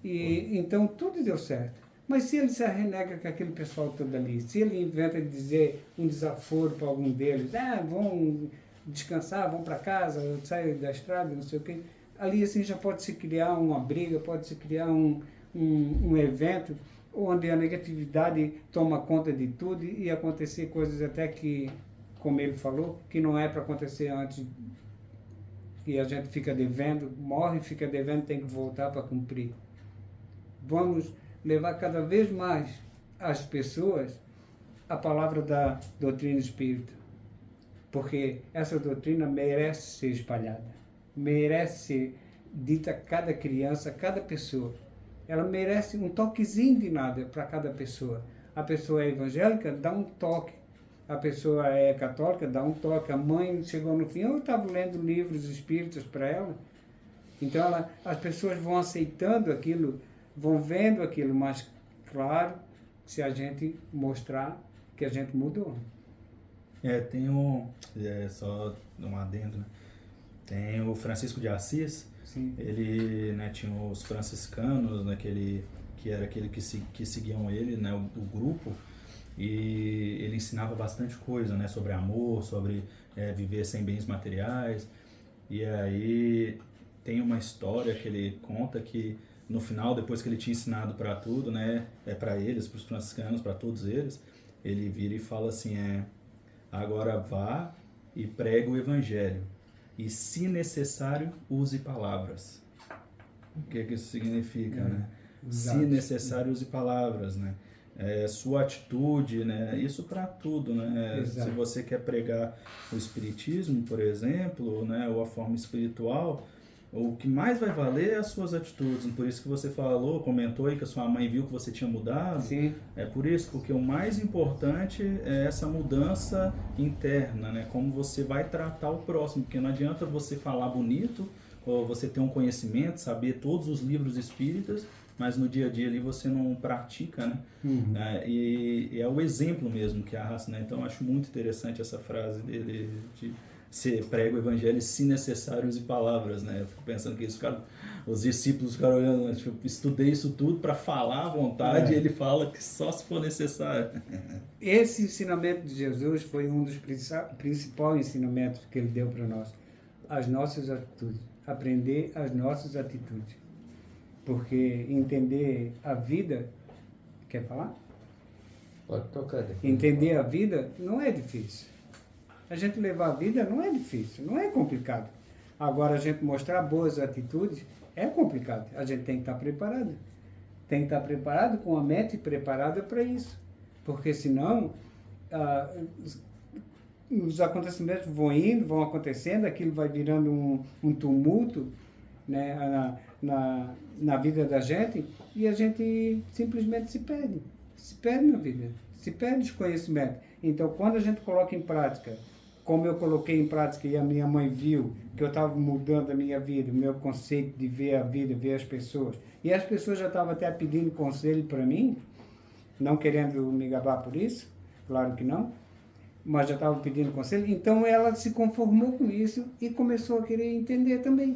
E então tudo deu certo. Mas se ele se renega com aquele pessoal todo ali, se ele inventa de dizer um desaforo para algum deles, vão descansar, vão para casa, saem da estrada, não sei o quê, ali assim já pode se criar uma briga, pode se criar um evento onde a negatividade toma conta de tudo e acontecer coisas até que, como ele falou, que não é para acontecer antes, e a gente fica devendo, morre, fica devendo, tem que voltar para cumprir. Vamos levar cada vez mais as pessoas a palavra da doutrina espírita, porque essa doutrina merece ser espalhada, merece ser dita a cada criança, a cada pessoa. Ela merece um toquezinho de nada para cada pessoa. A pessoa é evangélica, dá um toque. A pessoa é católica, dá um toque. A mãe chegou no fim, eu estava lendo livros espíritas para ela. Então as pessoas vão aceitando aquilo, vão vendo aquilo, mas claro, se a gente mostrar que a gente mudou. Tem só um adendo, né? Tem o Francisco de Assis. Sim. Ele, né, tinha os franciscanos, né, que era aquele que seguiam ele, né, o grupo, e ele ensinava bastante coisa, né, sobre amor, sobre viver sem bens materiais. E aí tem uma história que ele conta que no final, depois que ele tinha ensinado para tudo, né, para eles, para os franciscanos, para todos eles, ele vira e fala assim, agora vá e pregue o evangelho. E, se necessário, use palavras. O que isso significa, né? Exato. Se necessário, use palavras, né? Sua atitude, né? Isso para tudo, né? Exato. Se você quer pregar o espiritismo, por exemplo, né? Ou a forma espiritual, o que mais vai valer é as suas atitudes. Por isso que você comentou aí que a sua mãe viu que você tinha mudado. Sim. É por isso, porque o mais importante é essa mudança interna, né? Como você vai tratar o próximo, porque não adianta você falar bonito, ou você ter um conhecimento, saber todos os livros espíritas, mas no dia a dia ali você não pratica, né? Uhum. E é o exemplo mesmo que arrasta, né? Então eu acho muito interessante essa frase dele de você prega o evangelho, se necessário, use palavras, né? Eu fico pensando que os discípulos ficaram olhando, né? Tipo, estudei isso tudo para falar à vontade, e ele fala que só se for necessário. Esse ensinamento de Jesus foi um dos principais ensinamentos que ele deu para nós. As nossas atitudes, aprender as nossas atitudes. Porque entender a vida, quer falar? Pode tocar depois. Entender a vida não é difícil. A gente levar a vida não é difícil, não é complicado. Agora, a gente mostrar boas atitudes é complicado. A gente tem que estar preparado. Tem que estar preparado, com a mente preparada para isso. Porque senão, os acontecimentos vão indo, vão acontecendo, aquilo vai virando um tumulto, né, na vida da gente, e a gente simplesmente se perde na vida, se perde de conhecimento. Então, quando a gente coloca em prática, como eu coloquei em prática e a minha mãe viu que eu estava mudando a minha vida, o meu conceito de ver a vida, ver as pessoas, e as pessoas já estavam até pedindo conselho para mim, não querendo me gabar por isso, claro que não, mas já estavam pedindo conselho, então ela se conformou com isso e começou a querer entender também.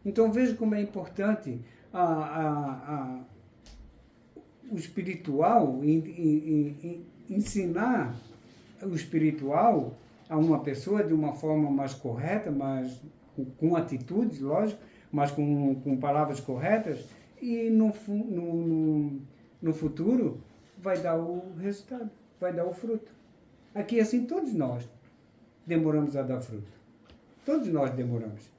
Então veja como é importante o espiritual, ensinar o espiritual a uma pessoa de uma forma mais correta, mas com atitudes, lógico, mas com palavras corretas, e no futuro vai dar o resultado, vai dar o fruto. Aqui, assim, todos nós demoramos a dar fruto. Todos nós demoramos.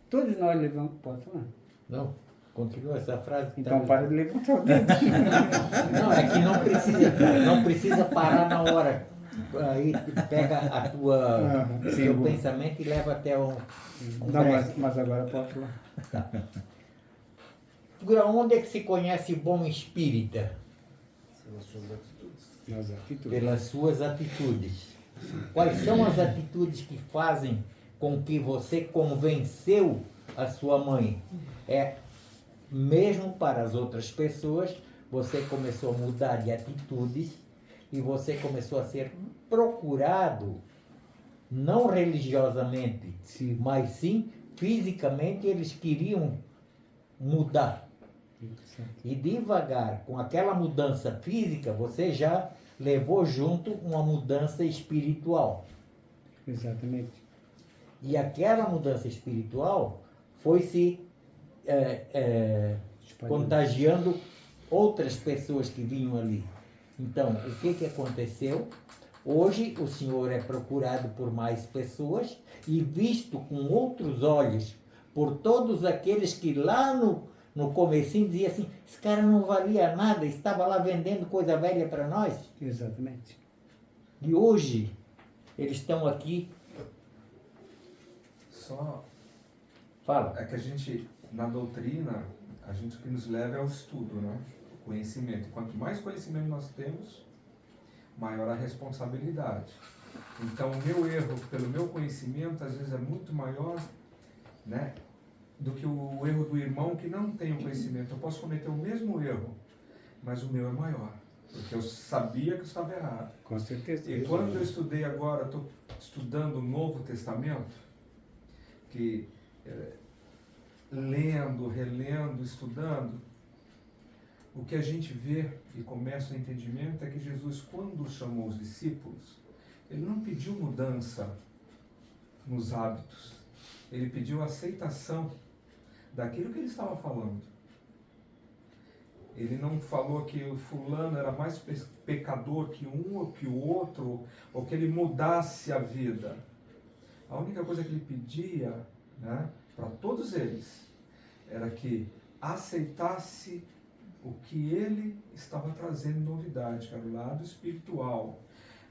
Todos nós levamos... Pode falar? Não, continua essa frase. Que Então, tá... para de levantar o dedo. Não, é que não precisa parar na hora. Aí pega o teu pensamento e leva até um Não, mas agora pode falar. Onde é que se conhece o bom espírita? Nas atitudes. Pelas suas atitudes. Quais são as atitudes que fazem com que você convenceu a sua mãe? Mesmo para as outras pessoas, você começou a mudar de atitudes e você começou a ser procurado, não religiosamente, Sim. mas sim fisicamente. Eles queriam mudar. E devagar, com aquela mudança física, você já levou junto uma mudança espiritual. Exatamente. E aquela mudança espiritual foi se contagiando outras pessoas que vinham ali. Então, o que aconteceu? Hoje o Senhor é procurado por mais pessoas e visto com outros olhos por todos aqueles que lá no comecinho dizia assim, esse cara não valia nada, estava lá vendendo coisa velha para nós. Exatamente. E hoje eles estão aqui. Só Fala. é que a gente, na doutrina, a gente o que nos leva é o estudo, né? O conhecimento. Quanto mais conhecimento nós temos, maior a responsabilidade. Então, o meu erro, pelo meu conhecimento, às vezes é muito maior, né, do que o erro do irmão que não tem o conhecimento. Eu posso cometer o mesmo erro, mas o meu é maior, porque eu sabia que eu estava errado. Com certeza. E quando eu estudei agora, estou estudando o Novo Testamento, que lendo, relendo, estudando, o que a gente vê e começa o entendimento é que Jesus, quando chamou os discípulos, ele não pediu mudança nos hábitos, ele pediu aceitação daquilo que ele estava falando. Ele não falou que o fulano era mais pecador que um ou que o outro, ou que ele mudasse a vida. A única coisa que ele pedia, né, para todos eles era que aceitasse o que ele estava trazendo novidade, que era o lado espiritual,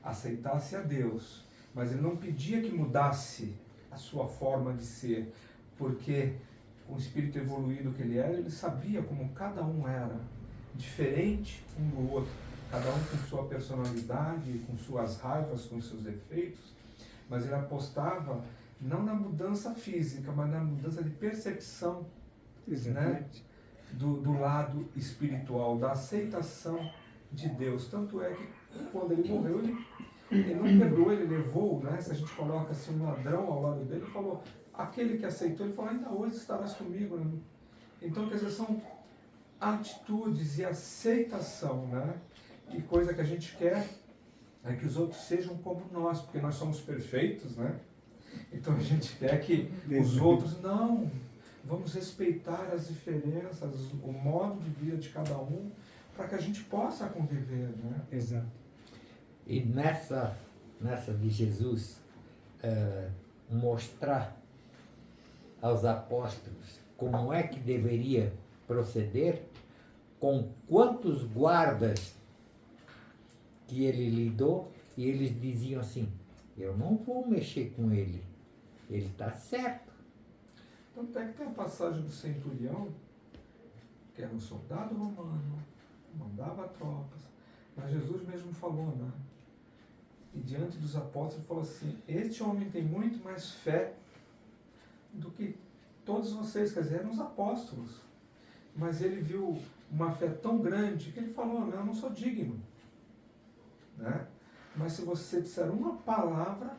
aceitasse a Deus, mas ele não pedia que mudasse a sua forma de ser, porque com o espírito evoluído que ele era, ele sabia como cada um era diferente um do outro, cada um com sua personalidade, com suas raivas, com seus defeitos, mas ele apostava não na mudança física, mas na mudança de percepção, né, do lado espiritual, da aceitação de Deus. Tanto é que quando ele morreu, ele não perdoou, ele levou, né, se a gente coloca assim um ladrão ao lado dele, ele falou, aquele que aceitou, ele falou, ainda hoje estarás comigo, né? Então, quer dizer, são atitudes e aceitação, né? E coisa que a gente quer é que os outros sejam como nós, porque nós somos perfeitos, né? Então a gente quer que os outros, não, vamos respeitar as diferenças, o modo de vida de cada um, para que a gente possa conviver, né? Exato. E nessa de Jesus mostrar aos apóstolos como é que deveria proceder, com quantos guardas que ele lidou, e eles diziam assim: eu não vou mexer com ele está certo. Tanto é que tem a passagem do centurião, que era um soldado romano, mandava tropas, mas Jesus mesmo falou, né? E diante dos apóstolos falou assim: este homem tem muito mais fé do que todos vocês, quer dizer, eram os apóstolos. Mas ele viu uma fé tão grande que ele falou: eu não sou digno, né? Mas se você disser uma palavra,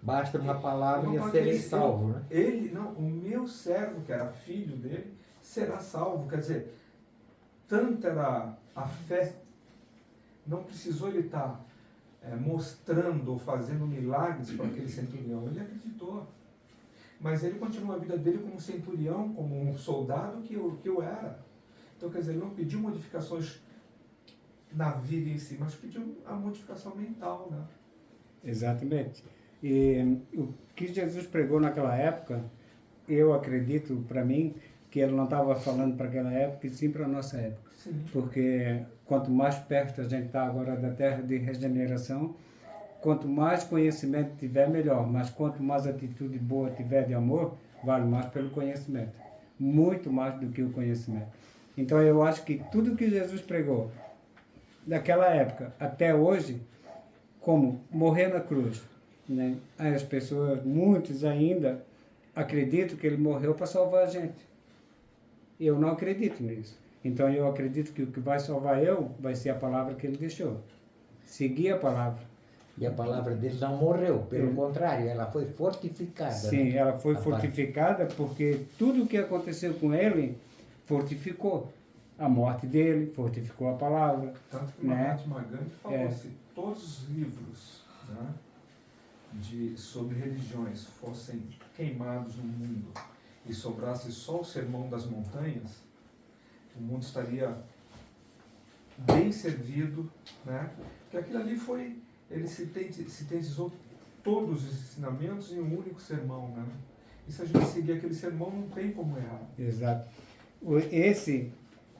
basta uma palavra e eu ele serei salvo, né? Ele, não, o meu servo, que era filho dele, será salvo. Quer dizer, tanta era a fé, não precisou ele estar mostrando ou fazendo milagres para aquele centurião. Ele acreditou. Mas ele continuou a vida dele como um centurião, como um soldado que eu era. Então, quer dizer, ele não pediu modificações na vida em si, mas pediu a modificação mental, né? Exatamente. E o que Jesus pregou naquela época, eu acredito, para mim, que ele não estava falando para aquela época, e sim para a nossa época. Sim. Porque quanto mais perto a gente está agora da terra de regeneração, quanto mais conhecimento tiver, melhor. Mas quanto mais atitude boa tiver de amor, vale mais pelo conhecimento. Muito mais do que o conhecimento. Então eu acho que tudo que Jesus pregou, daquela época até hoje, como morrer na cruz, né? As pessoas, muitos ainda, acreditam que ele morreu para salvar a gente. Eu não acredito nisso. Então eu acredito que o que vai salvar eu vai ser a palavra que ele deixou. Seguir a palavra. E a palavra dele não morreu, pelo contrário, ela foi fortificada. Sim, né? ela foi A fortificada porque tudo o que aconteceu com ele fortificou. A morte dele fortificou a palavra. Tanto que né? Mahatma Gandhi falou: se todos os livros, né, sobre religiões fossem queimados no mundo e sobrasse só o Sermão das Montanhas, o mundo estaria bem servido, né? Porque aquilo ali foi, ele sintetizou todos os ensinamentos em um único sermão, né? E se a gente seguir aquele sermão, não tem como errar. Exato. Esse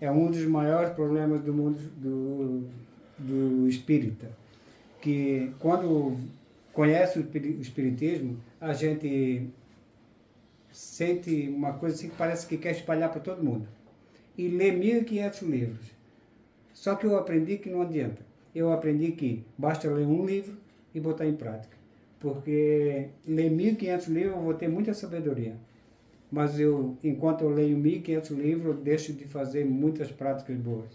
é um dos maiores problemas do mundo do espírita, que quando conhece o espiritismo, a gente sente uma coisa assim que parece que quer espalhar para todo mundo. E lê 1.500 livros. Só que eu aprendi que não adianta. Eu aprendi que basta ler um livro e botar em prática. Porque ler 1.500 livros eu vou ter muita sabedoria. Mas enquanto eu leio 1.500 livros, eu deixo de fazer muitas práticas boas.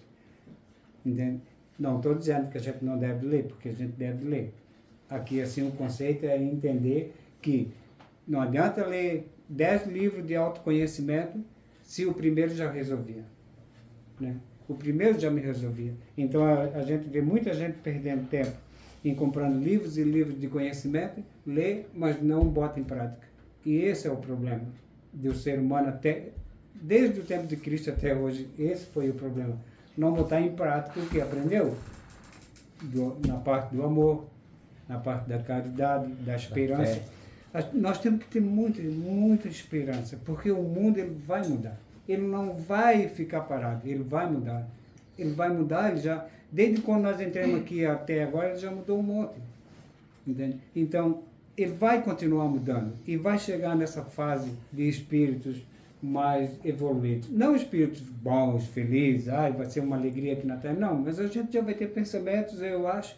Entende? Não estou dizendo que a gente não deve ler, porque a gente deve ler. Aqui, assim, o conceito é entender que não adianta ler 10 livros de autoconhecimento se o primeiro já resolvia. Né? O primeiro já me resolvia. Então, a gente vê muita gente perdendo tempo em comprando livros e livros de conhecimento, lê, mas não bota em prática. E esse é o problema do ser humano desde o tempo de Cristo até hoje. Esse foi o problema. Não botar em prática o que aprendeu. Na parte do amor, na parte da caridade, da esperança. Nós temos que ter muita esperança, porque o mundo ele vai mudar. Ele não vai ficar parado, ele vai mudar. Ele vai mudar, ele já, desde quando nós entramos aqui até agora, ele já mudou um monte. Entende? Então, ele vai continuar mudando e vai chegar nessa fase de espíritos mais evoluídos. Não espíritos bons, felizes, vai ser uma alegria aqui na Terra. Não, mas a gente já vai ter pensamentos, eu acho,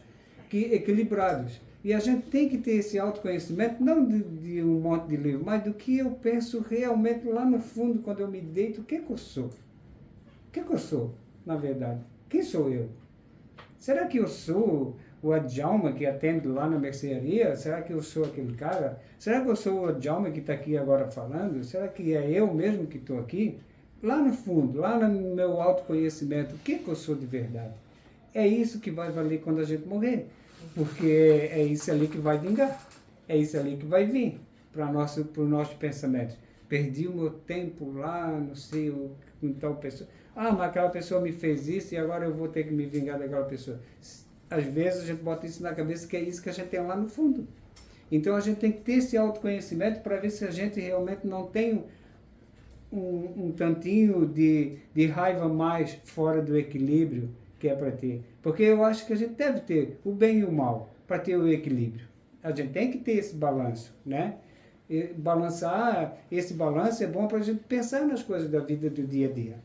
que equilibrados. E a gente tem que ter esse autoconhecimento, não de um monte de livro, mas do que eu penso realmente lá no fundo, quando eu me deito, o que eu sou? O que eu sou, na verdade? Quem sou eu? Será que eu sou o Adjalma que atende lá na mercearia? Será que eu sou aquele cara? Será que eu sou o Adjalma que está aqui agora falando? Será que é eu mesmo que estou aqui? Lá no fundo, lá no meu autoconhecimento, o que eu sou de verdade? É isso que vai valer quando a gente morrer. Porque é isso ali que vai vingar. É isso ali que vai vir para o nosso pensamento. Perdi o meu tempo lá, não sei, com tal pessoa. Mas aquela pessoa me fez isso e agora eu vou ter que me vingar daquela pessoa. Às vezes a gente bota isso na cabeça que é isso que a gente tem lá no fundo. Então a gente tem que ter esse autoconhecimento para ver se a gente realmente não tem um tantinho de raiva mais fora do equilíbrio que é para ter. Porque eu acho que a gente deve ter o bem e o mal para ter o equilíbrio. A gente tem que ter esse balanço, né? E balançar, esse balanço é bom para a gente pensar nas coisas da vida do dia a dia,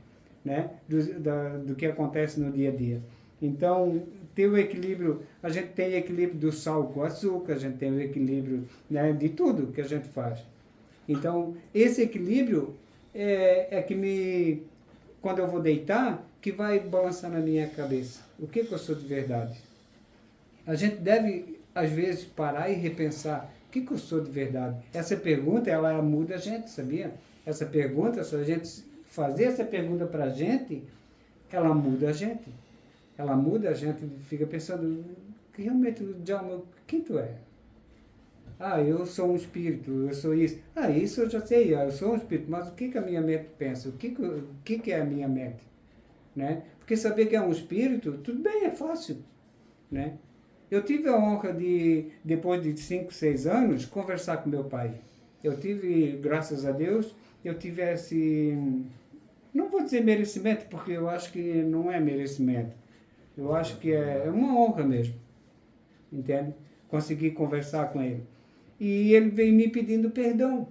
né? Do que acontece no dia a dia. Então, ter o equilíbrio, a gente tem equilíbrio do sal com o açúcar, a gente tem o equilíbrio, né, de tudo que a gente faz. Então, esse equilíbrio é que quando eu vou deitar, que vai balançar na minha cabeça. O que eu sou de verdade? A gente deve, às vezes, parar e repensar. O que eu sou de verdade? Essa pergunta, ela muda a gente, sabia? Essa pergunta, se a gente fazer essa pergunta para a gente, ela muda a gente. Ela muda a gente, fica pensando, que realmente, Djalma, quem tu é? Ah, eu sou um espírito, eu sou isso. Ah, isso eu já sei, eu sou um espírito, mas o que a minha mente pensa? O que é a minha mente? Né? Porque saber que é um espírito, tudo bem, é fácil. Né? Eu tive a honra de, depois de 5, 6 anos, conversar com meu pai. Eu tive, graças a Deus, eu tive esse, não vou dizer merecimento, porque eu acho que não é merecimento. Eu acho que é uma honra mesmo, entende? Conseguir conversar com ele. E ele veio me pedindo perdão.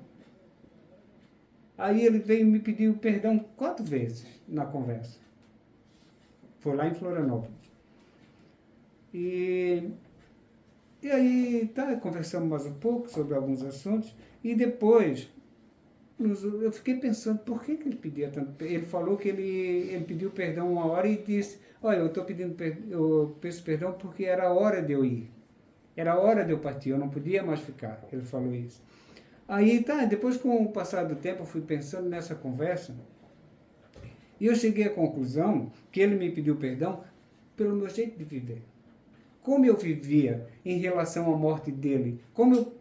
Aí ele veio me pedir perdão 4 vezes na conversa. Foi lá em Florianópolis. E aí, conversamos mais um pouco sobre alguns assuntos. E depois, eu fiquei pensando, por que ele pedia tanto? Ele falou que ele pediu perdão uma hora e disse, olha, eu peço perdão porque era a hora de eu ir. Era a hora de eu partir, eu não podia mais ficar. Ele falou isso. Aí, depois com o passar do tempo, eu fui pensando nessa conversa e eu cheguei à conclusão que ele me pediu perdão pelo meu jeito de viver. Como eu vivia em relação à morte dele, como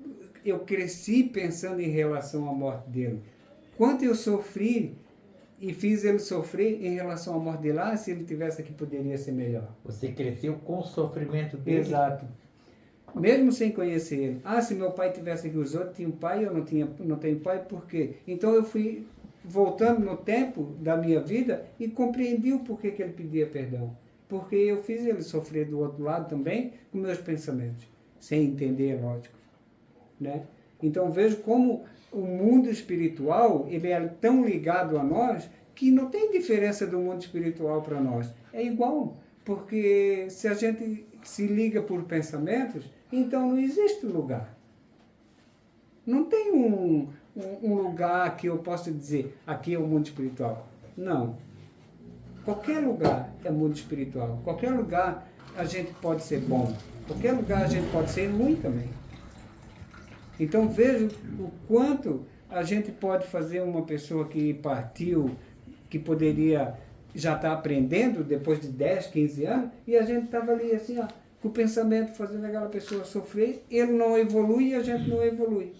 eu cresci pensando em relação à morte dele, quanto eu sofri e fiz ele sofrer em relação à morte dele. Se ele tivesse aqui poderia ser melhor. Você cresceu com o sofrimento dele. Exato. Mesmo sem conhecer ele. Se meu pai tivesse aqui, os outros tinham pai, eu não tenho pai, por quê? Então eu fui voltando no tempo da minha vida e compreendi o porquê que ele pedia perdão. Porque eu fiz ele sofrer do outro lado também com meus pensamentos, sem entender, lógico. Né? Então vejo como o mundo espiritual, ele é tão ligado a nós que não tem diferença do mundo espiritual para nós. É igual, porque se a gente se liga por pensamentos, então não existe lugar. Não tem um lugar que eu possa dizer, aqui é o mundo espiritual. Não. Qualquer lugar é mundo espiritual. Qualquer lugar a gente pode ser bom. Qualquer lugar a gente pode ser ruim também. Então vejo o quanto a gente pode fazer uma pessoa que partiu, que poderia já estar aprendendo depois de 10, 15 anos, e a gente estava ali assim, com o pensamento fazendo aquela pessoa sofrer, ele não evolui e a gente não evolui.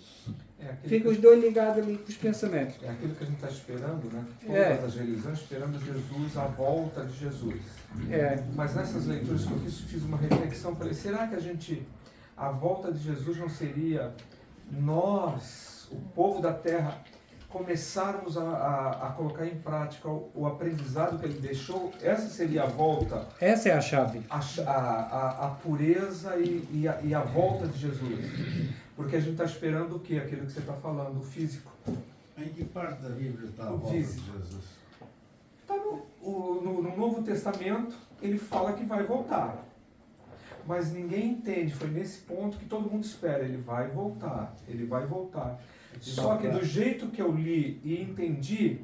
Fica os dois ligados ali com os pensamentos. É aquilo que a gente está esperando, né? Todas as religiões esperando Jesus, a volta de Jesus. Mas nessas leituras que eu fiz uma reflexão, falei, será que a volta de Jesus não seria nós, o povo da terra, começarmos a colocar em prática o aprendizado que ele deixou? Essa seria a volta. Essa é a chave. A pureza e a volta de Jesus. Porque a gente está esperando o quê? Aquilo que você está falando, o físico. Em que parte da Bíblia está a volta de Jesus? Está no Novo Testamento, ele fala que vai voltar. Mas ninguém entende, foi nesse ponto que todo mundo espera, ele vai voltar, ele vai voltar. Só que do jeito que eu li e entendi,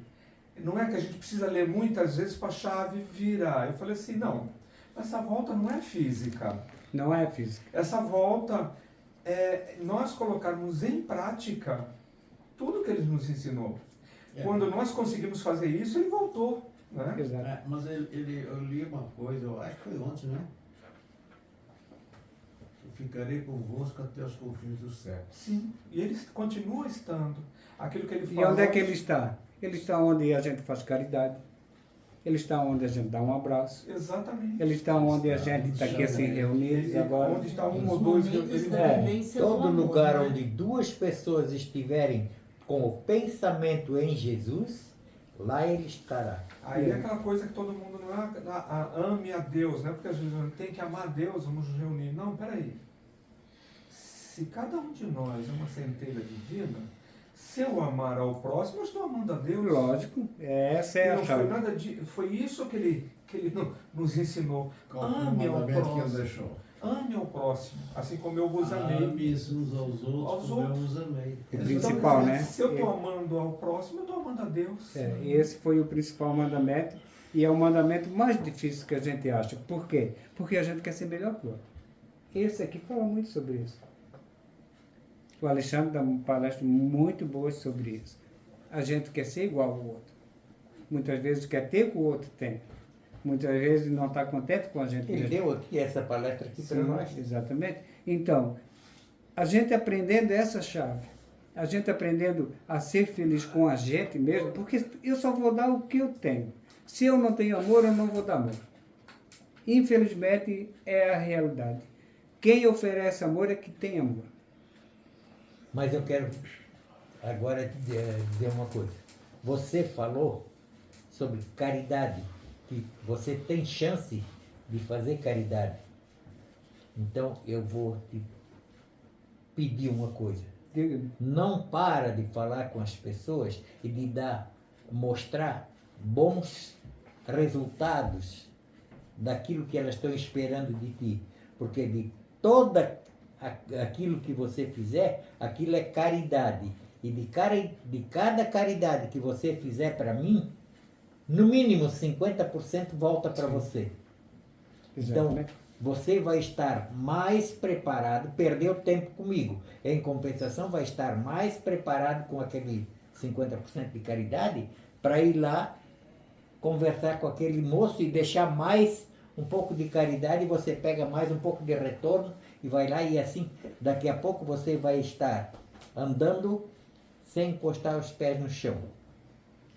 não é que a gente precisa ler muitas vezes para a chave virar. Eu falei assim, não, essa volta não é física. Não é física. Essa volta é nós colocarmos em prática tudo que ele nos ensinou. Quando nós conseguimos fazer isso, ele voltou. Né? Exato. Mas eu li uma coisa, eu acho que foi ontem, né? Ficarei convosco até os confins do século. Sim, e ele continua estando. Aquilo que ele fala. E onde é que ele está? Ele está onde a gente faz caridade. Ele está onde a gente dá um abraço. Exatamente. Ele está onde a gente está aqui assim reunidos agora. Onde está um ou Os dois momentos da É. vivência do Todo amor, lugar né? onde duas pessoas estiverem com o pensamento em Jesus, lá ele estará. Aí é aquela coisa que todo mundo não ame a Deus, né? Porque às vezes tem que amar a Deus, vamos nos reunir. Não, peraí. Se cada um de nós é uma centelha divina, se eu amar ao próximo, eu estou amando a Deus. Lógico, essa é E a não foi chave. nada foi isso que ele nos ensinou. Qual foi o Ame ao mandamento que ele próximo. deixou? Ame ao próximo, assim como eu vos amei. Ame-se uns aos outros, Aos como eu outros. vos amei. O principal, né? Se eu estou amando ao próximo, eu estou amando a Deus. Esse foi o principal mandamento e é o mandamento mais difícil que a gente acha. Por quê? Porque a gente quer ser melhor que o outro. Esse aqui fala muito sobre isso. O Alexandre dá uma palestra muito boa sobre isso. A gente quer ser igual ao outro. Muitas vezes quer ter o que o outro tem. Muitas vezes não está contente com a gente Ele mesmo. deu aqui essa palestra aqui para Sim, nós. exatamente. Então, a gente aprendendo essa chave, a gente aprendendo a ser feliz com a gente mesmo, porque eu só vou dar o que eu tenho. Se eu não tenho amor, eu não vou dar amor. Infelizmente, é a realidade. Quem oferece amor é que tem amor. Mas eu quero agora dizer uma coisa. Você falou sobre caridade, que você tem chance de fazer caridade. Então eu vou te pedir uma coisa. Diga-me. Não para de falar com as pessoas e de mostrar bons resultados daquilo que elas estão esperando de ti. Porque de toda aquilo que você fizer, aquilo é caridade. E de cada caridade que você fizer para mim, no mínimo 50% volta para você. Então, Exatamente. você vai estar mais preparado, perdeu tempo comigo. Em compensação, vai estar mais preparado com aquele 50% de caridade para ir lá conversar com aquele moço e deixar mais um pouco de caridade, e você pega mais um pouco de retorno e vai lá, e assim, daqui a pouco você vai estar andando sem encostar os pés no chão.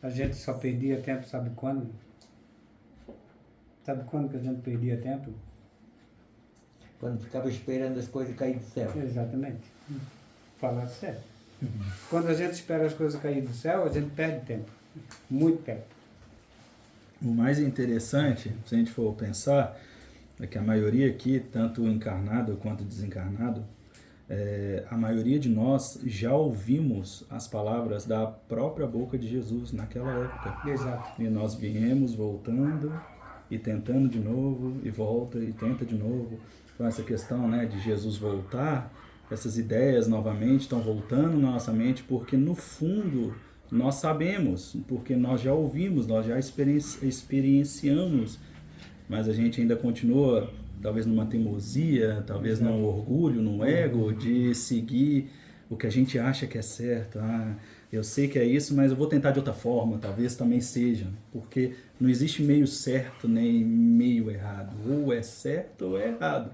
A gente só perdia tempo, sabe quando? Sabe quando que a gente perdia tempo? Quando ficava esperando as coisas cair do céu. Exatamente. Falar sério. Quando a gente espera as coisas cair do céu, a gente perde tempo. Muito tempo. O mais interessante, se a gente for pensar, é que a maioria aqui, tanto encarnado quanto desencarnado, a maioria de nós já ouvimos as palavras da própria boca de Jesus naquela época. Exato. E nós viemos voltando e tentando de novo, e volta e tenta de novo. Então essa questão, né, de Jesus voltar, essas ideias novamente estão voltando na nossa mente, porque no fundo nós sabemos, porque nós já ouvimos, nós já experienciamos, mas a gente ainda continua, talvez numa teimosia, talvez num orgulho, num ego, de seguir o que a gente acha que é certo. Eu sei que é isso, mas eu vou tentar de outra forma, talvez também seja, porque não existe meio certo nem meio errado, ou é certo ou é errado.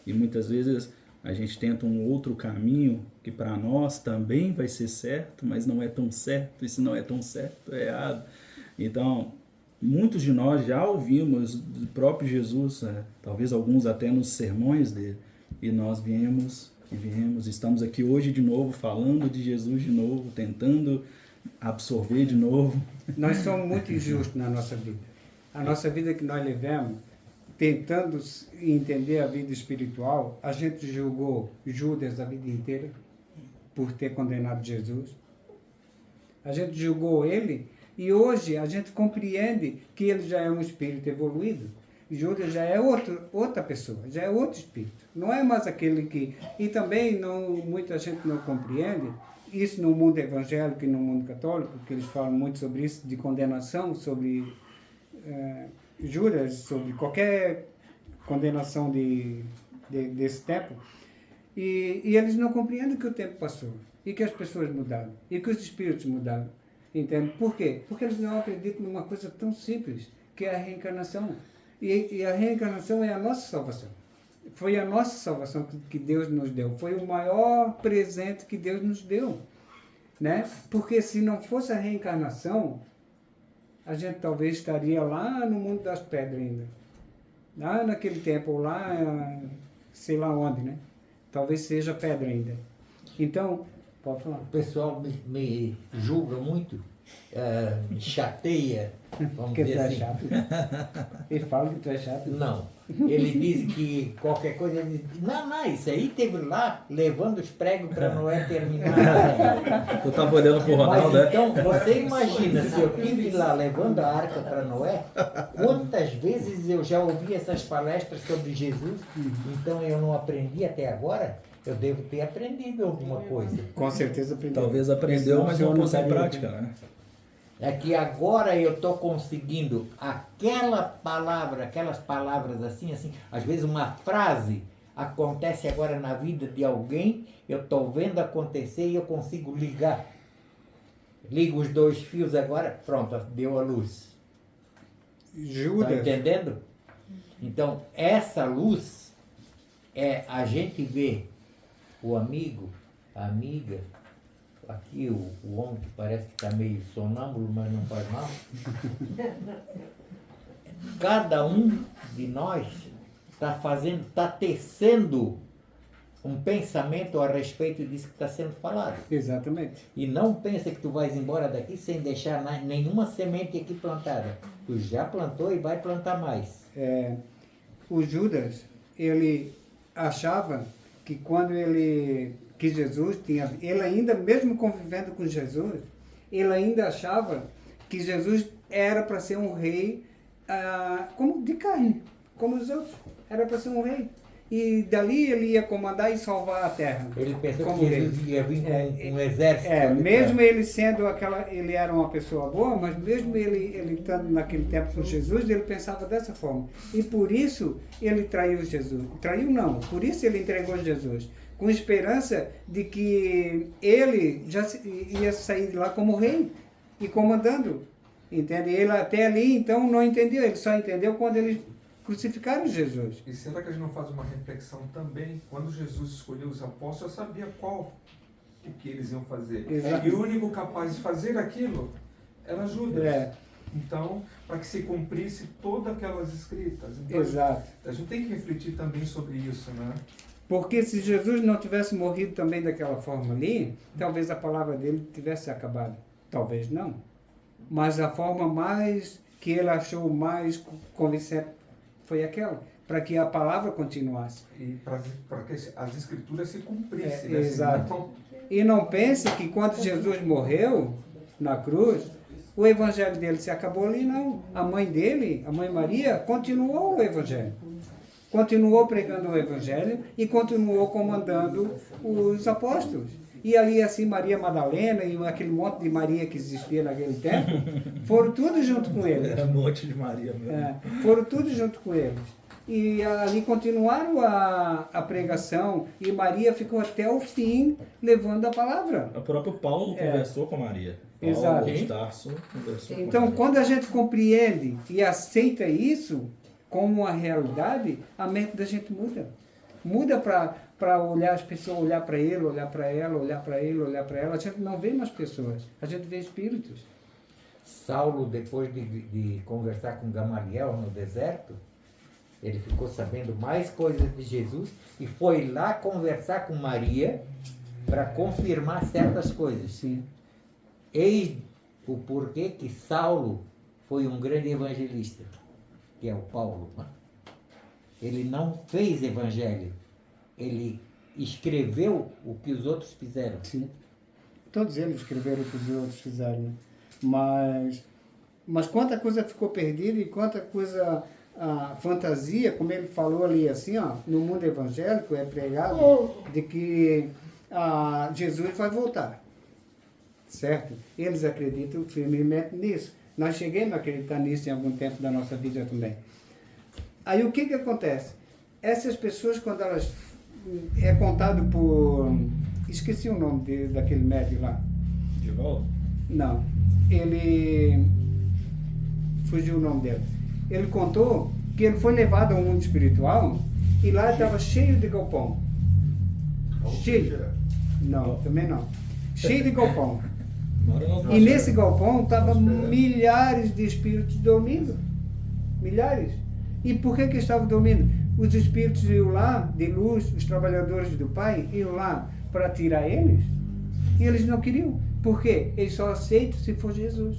E muitas vezes a gente tenta um outro caminho que para nós também vai ser certo, mas não é tão certo, e se não é tão certo, é errado. Então, muitos de nós já ouvimos do próprio Jesus, talvez alguns até nos sermões dele, e nós viemos, estamos aqui hoje de novo, falando de Jesus de novo, tentando absorver de novo. Nós somos muito injustos na nossa vida. A nossa vida que nós levamos, tentando entender a vida espiritual, a gente julgou Judas a vida inteira por ter condenado Jesus. A gente julgou ele e hoje a gente compreende que ele já é um espírito evoluído. Judas já é outra pessoa, já é outro espírito. Não é mais aquele que... E também muita gente não compreende isso no mundo evangélico e no mundo católico, que eles falam muito sobre isso, de condenação, sobre Judas, sobre qualquer condenação desse tempo. E eles não compreendem que o tempo passou, e que as pessoas mudaram, e que os espíritos mudaram. Entende? Por quê? Porque eles não acreditam numa coisa tão simples, que é a reencarnação. E a reencarnação é a nossa salvação. Foi a nossa salvação que Deus nos deu. Foi o maior presente que Deus nos deu. Né? Porque se não fosse a reencarnação, a gente talvez estaria lá no mundo das pedras ainda. Lá naquele tempo, lá, sei lá onde, né? Talvez seja pedra ainda. Então, pode falar. O pessoal me julga muito, me chateia, vamos Porque tu dizer é assim. chato. Ele fala que tu é chato. Não. Ele diz que qualquer coisa. Ele diz, não, isso aí teve lá levando os pregos para Noé terminar. Tu tava olhando pro Mas Ronaldo, né? então, você imagina, se eu tive lá levando a arca para Noé, quantas vezes eu já ouvi essas palestras sobre Jesus, então eu não aprendi até agora? Eu devo ter aprendido alguma coisa. Com certeza aprendeu. Talvez aprendeu, Senão mas o senhor não pôs em estaria prática, aqui. né? É que agora eu estou conseguindo aquela palavra, aquelas palavras assim, às vezes uma frase acontece agora na vida de alguém, eu estou vendo acontecer e eu consigo ligar. Ligo os dois fios agora, pronto, deu a luz. Está Judas, entendendo? Então, essa luz é a gente ver o amigo, a amiga, aqui o homem que parece que está meio sonâmbulo, mas não faz mal. Cada um de nós está tecendo um pensamento a respeito disso que está sendo falado. exatamente. E não pensa que tu vais embora daqui sem deixar nenhuma semente aqui plantada. Tu já plantou e vai plantar mais. O Judas, ele achava que quando que Jesus tinha, ele ainda, mesmo convivendo com Jesus, ele ainda achava que Jesus era para ser um rei como de carne, como os outros. Era para ser um rei. E dali ele ia comandar e salvar a terra. Ele pensou Como que Jesus ia vir com um exército. ali Mesmo pra- ele sendo ele era uma pessoa boa, mas mesmo ele estando naquele tempo com Jesus, ele pensava dessa forma. E por isso ele traiu Jesus. Traiu não, por isso ele entregou Jesus. Com esperança de que ele ia sair de lá como rei e comandando. Entende? Ele até ali então não entendeu, ele só entendeu quando eles crucificaram Jesus. E será que a gente não faz uma reflexão também? Quando Jesus escolheu os apóstolos, já sabia o que eles iam fazer. Exato. E o único capaz de fazer aquilo era Judas. É. Então, para que se cumprisse todas aquelas escritas. Então, Exato. a gente tem que refletir também sobre isso, né? Porque se Jesus não tivesse morrido também daquela forma ali, talvez a palavra dele tivesse acabado. Talvez não. Mas a forma mais que ele achou mais convincente foi aquela, para que a palavra continuasse. E para que as escrituras se cumprissem. É, né? exato. Senão, E não pense que quando Jesus morreu na cruz, o evangelho dele se acabou ali, não. A mãe dele, a mãe Maria, continuou o evangelho. Continuou pregando o evangelho e continuou comandando os apóstolos. E ali assim Maria Madalena e aquele monte de Maria que existia naquele tempo, foram tudo junto com eles. É um monte de Maria mesmo. Foram tudo junto com eles. E ali continuaram a pregação e Maria ficou até o fim levando a palavra. O próprio Paulo conversou com Maria. Paulo Exato. de Tarso conversou com Então, Maria. quando a gente compreende e aceita isso como uma realidade, a mente da gente muda. Muda para olhar as pessoas, olhar para ele, olhar para ela, olhar para ele, olhar para ela. A gente não vê mais pessoas, a gente vê espíritos. Saulo, depois de conversar com Gamaliel no deserto, ele ficou sabendo mais coisas de Jesus e foi lá conversar com Maria para confirmar certas coisas. Sim. Eis o porquê que Saulo foi um grande evangelista, que é o Paulo. Ele não fez evangelho, ele escreveu o que os outros fizeram. Sim. Todos eles escreveram o que os outros fizeram. Né? Mas quanta coisa ficou perdida e quanta coisa, a fantasia, como ele falou ali assim, ó, no mundo evangélico é pregado de que Jesus vai voltar. Certo? Eles acreditam firmemente nisso. Nós chegamos a acreditar nisso em algum tempo da nossa vida também. Aí o que acontece? Essas pessoas, quando elas... É contado por... Esqueci o nome daquele médico lá. De volta? Não. Ele... Fugiu o nome dele. Ele contou que ele foi levado ao mundo espiritual e lá estava cheio de galpão. Cheio. Não, também não. Cheio de galpão. Agora nós E vamos- nesse galpão estavam milhares de espíritos dormindo. Milhares. E por que estavam dormindo? Os espíritos iam lá, de luz, os trabalhadores do Pai, iam lá para tirar eles. E eles não queriam. Por quê? Eles só aceitam se for Jesus.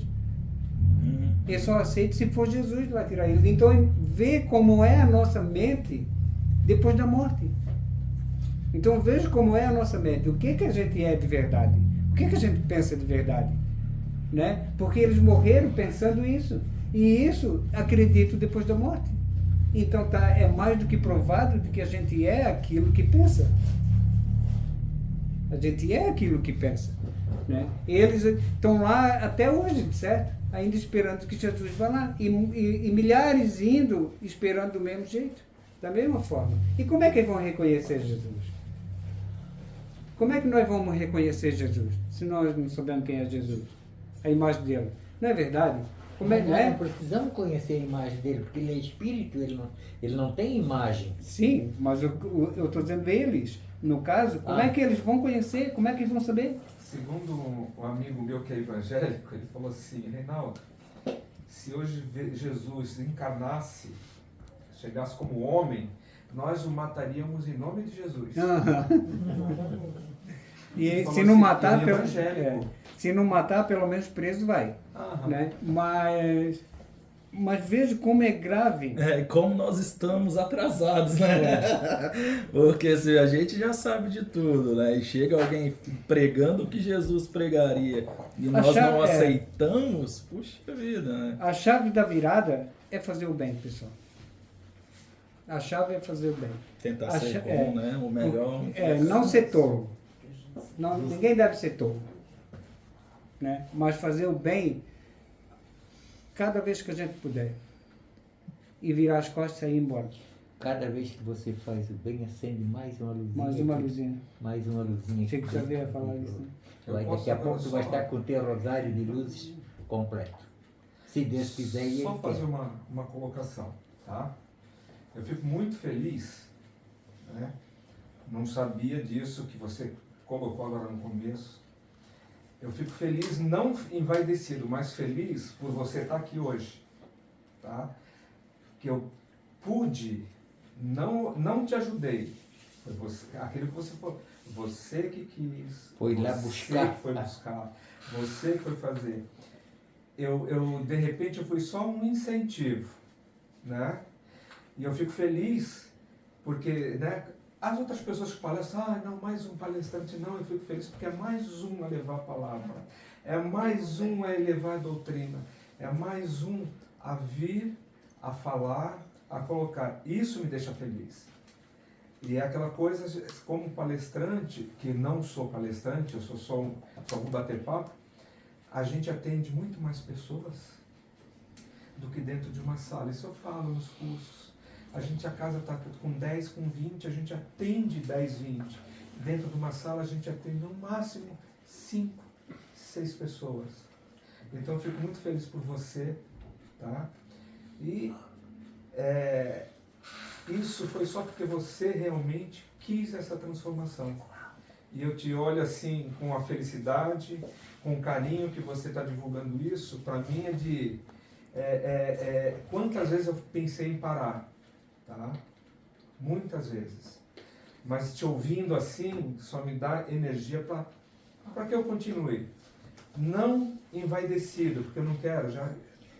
Uhum. Eles só aceitam se for Jesus que vai tirar eles. Então, vê como é a nossa mente depois da morte. Então, veja como é a nossa mente. O que a gente é de verdade? O que a gente pensa de verdade? Né? Porque eles morreram pensando isso. E isso acredito depois da morte. Então, é mais do que provado de que a gente é aquilo que pensa. A gente é aquilo que pensa. Né? Eles estão lá até hoje, certo? Ainda esperando que Jesus vá lá. E milhares indo, esperando do mesmo jeito. Da mesma forma. E como é que eles vão reconhecer Jesus? Como é que nós vamos reconhecer Jesus? Se nós não soubermos quem é Jesus? A imagem dele. Não é verdade? Como é que Nós é? não precisamos conhecer a imagem dele, porque ele é espírito, ele não tem imagem. Sim, mas eu estou dizendo eles. No caso, como é que eles vão conhecer? Como é que eles vão saber? Segundo um amigo meu que é evangélico, ele falou assim, Reinaldo, se hoje Jesus encarnasse, chegasse como homem, nós o mataríamos em nome de Jesus. E Ele se falou não assim, matar, ele é evangélico. se não matar, pelo menos preso vai. Aham. Né? Mas veja como é grave. É, como nós estamos atrasados, né? Porque se a gente já sabe de tudo, né? E chega alguém pregando o que Jesus pregaria e nós não aceitamos, puxa vida, né? A chave da virada é fazer o bem, pessoal. A chave é fazer o bem. Tentar ser bom, né? O melhor. Não ser tolo. Não, ninguém deve ser tolo. Né? Mas fazer o bem cada vez que a gente puder. E virar as costas e ir embora. Cada vez que você faz o bem, acende mais uma luzinha. Mais uma luzinha. Mais uma luzinha. Achei que já ia falar isso. Né? Daqui a pouco tu vai estar com o teu rosário de luzes completo. Se Deus quiser e Só Ele fazer quer. uma colocação, tá? Eu fico muito feliz, né? Não sabia disso que você colocou agora no começo. Eu fico feliz, não envaidecido, mas feliz por você estar aqui hoje, tá? Que eu pude, não te ajudei. Foi você, aquilo que você falou, você que quis. Foi lá você buscar. que foi buscar, você que foi fazer. Eu de repente, eu fui só um incentivo, né? E eu fico feliz porque, né? As outras pessoas que palestram, não, mais um palestrante, não, eu fico feliz porque é mais um a levar a palavra, é mais um a elevar a doutrina, é mais um a vir, a falar, a colocar. Isso me deixa feliz. E é aquela coisa, como palestrante, que não sou palestrante, eu só vou bater papo, a gente atende muito mais pessoas do que dentro de uma sala. Isso eu falo nos cursos. A casa está com 10, com 20, a gente atende 10, 20. Dentro de uma sala a gente atende no máximo 5, 6 pessoas. Então eu fico muito feliz por você, tá? E isso foi só porque você realmente quis essa transformação. E eu te olho assim com a felicidade, com o carinho que você está divulgando isso. Para mim é de... quantas vezes eu pensei em parar? Tá? Muitas vezes. Mas te ouvindo assim, só me dá energia para que eu continue. Não envaidecido, porque eu não quero, já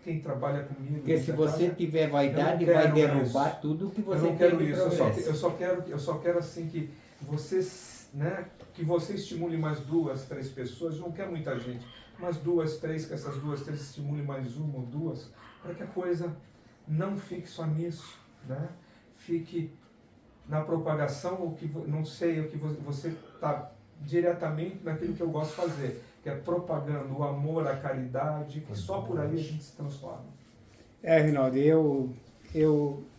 quem trabalha comigo... Porque se você tiver vaidade, vai derrubar tudo que Eu você não quero tem de isso, progresso. eu só quero assim que você, né, que você estimule mais 2, 3 pessoas, não quer muita gente, mas 2, 3, que essas 2, 3 estimule mais 1 ou 2, para que a coisa não fique só nisso. Né? Fique na propagação, o que não sei, o que você está diretamente naquilo que eu gosto de fazer, que é propagando o amor, a caridade, que só por aí a gente se transforma. Rinaldo,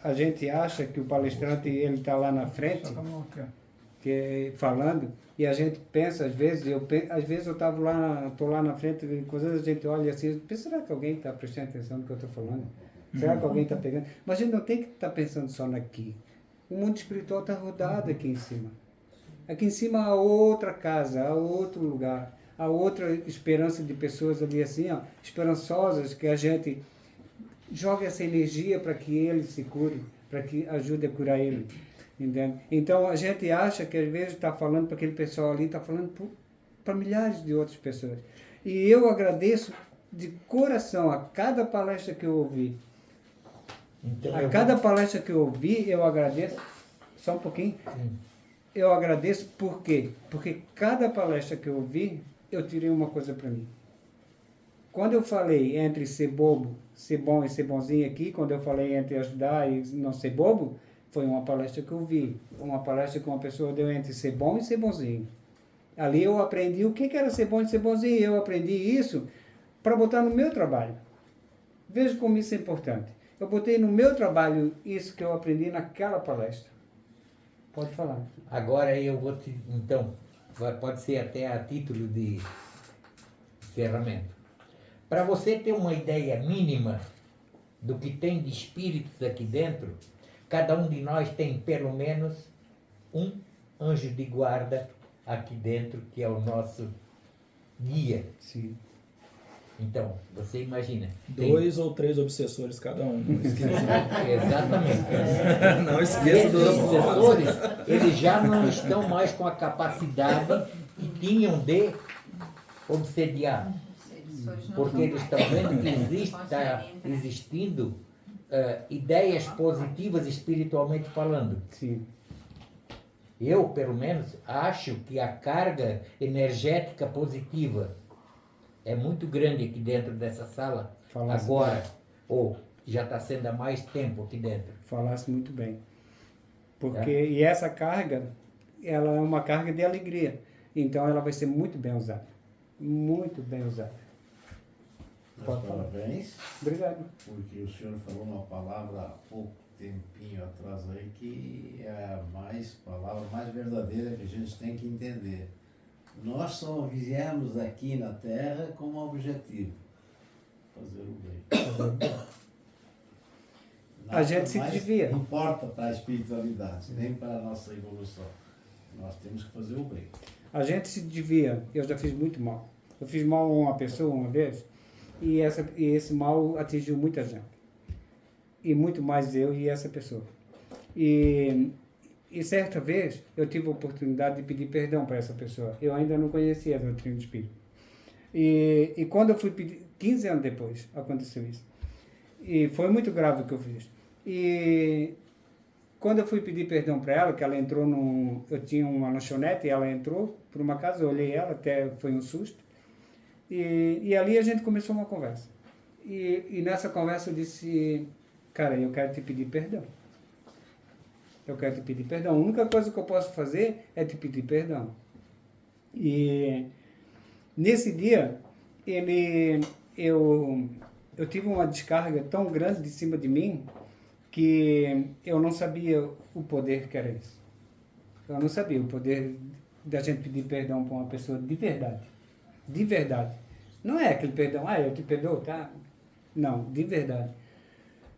a gente acha que o palestrante ele está lá na frente, falando, e a gente pensa, às vezes eu estou lá na frente, coisas a gente olha assim, pensa, será que alguém está prestando atenção no que eu estou falando? Será que alguém está pegando? Mas a gente não tem que estar pensando só naqui. O mundo espiritual está rodado aqui em cima. Aqui em cima há outra casa, há outro lugar, a outra esperança de pessoas ali assim, ó, esperançosas, que a gente joga essa energia para que ele se cure, para que ajude a curar ele. Entende? Então a gente acha que às vezes está falando para aquele pessoal ali, está falando para milhares de outras pessoas. E eu agradeço de coração a cada palestra que eu ouvi. Então, A cada palestra que eu ouvi, eu agradeço. Só um pouquinho. Eu agradeço por quê? Porque cada palestra que eu ouvi, eu tirei uma coisa para mim. Quando eu falei entre ser bobo, ser bom e ser bonzinho aqui, quando eu falei entre ajudar e não ser bobo, foi uma palestra que eu vi. Uma palestra que uma pessoa deu entre ser bom e ser bonzinho. Ali eu aprendi o que era ser bom e ser bonzinho. Eu aprendi isso para botar no meu trabalho. Veja como isso é importante. Eu botei no meu trabalho isso que eu aprendi naquela palestra. Pode falar. agora eu vou te. Então, pode ser até a título de ferramenta. Para você ter uma ideia mínima do que tem de espíritos aqui dentro, cada um de nós tem pelo menos um anjo de guarda aqui dentro, que é o nosso guia. Sim. Então, você imagina. tem- 2 ou 3 obsessores cada um. Não esqueça, Exatamente. não esqueça Esses do obsessores, eles já não estão mais com a capacidade que tinham de obsediar. Porque eles estão vendo que está existindo ideias positivas espiritualmente falando. Sim. Eu, pelo menos, acho que a carga energética positiva é muito grande aqui dentro dessa sala, Falasse agora, ou já está sendo há mais tempo aqui dentro. Falasse muito bem. Porque, e essa carga, ela é uma carga de alegria. Então ela vai ser muito bem usada. Muito bem usada. Mas Pode falar. parabéns, Obrigado. porque o senhor falou uma palavra há pouco tempinho atrás aí que é a palavra mais verdadeira que a gente tem que entender. Nós só viemos aqui na Terra com um objetivo: fazer o bem. A gente se mais desvia. Não importa para a espiritualidade, nem para a nossa evolução. Nós temos que fazer o bem. A gente se desvia. Eu já fiz muito mal. Eu fiz mal a uma pessoa uma vez e esse mal atingiu muita gente. E muito mais eu e essa pessoa. E certa vez eu tive a oportunidade de pedir perdão para essa pessoa. Eu ainda não conhecia a doutrina do Espírito. E quando eu fui pedir, 15 anos depois aconteceu isso. E foi muito grave o que eu fiz. E quando eu fui pedir perdão para ela, que ela entrou eu tinha uma lanchonete e ela entrou por uma casa, eu olhei ela, até foi um susto. E ali a gente começou uma conversa. E nessa conversa eu disse, cara, eu quero te pedir perdão. Eu quero te pedir perdão. A única coisa que eu posso fazer é te pedir perdão. E nesse dia, eu tive uma descarga tão grande de cima de mim que eu não sabia o poder que era isso. Eu não sabia o poder da gente pedir perdão para uma pessoa de verdade. De verdade. Não é aquele perdão, eu te perdoo, tá? Não, de verdade.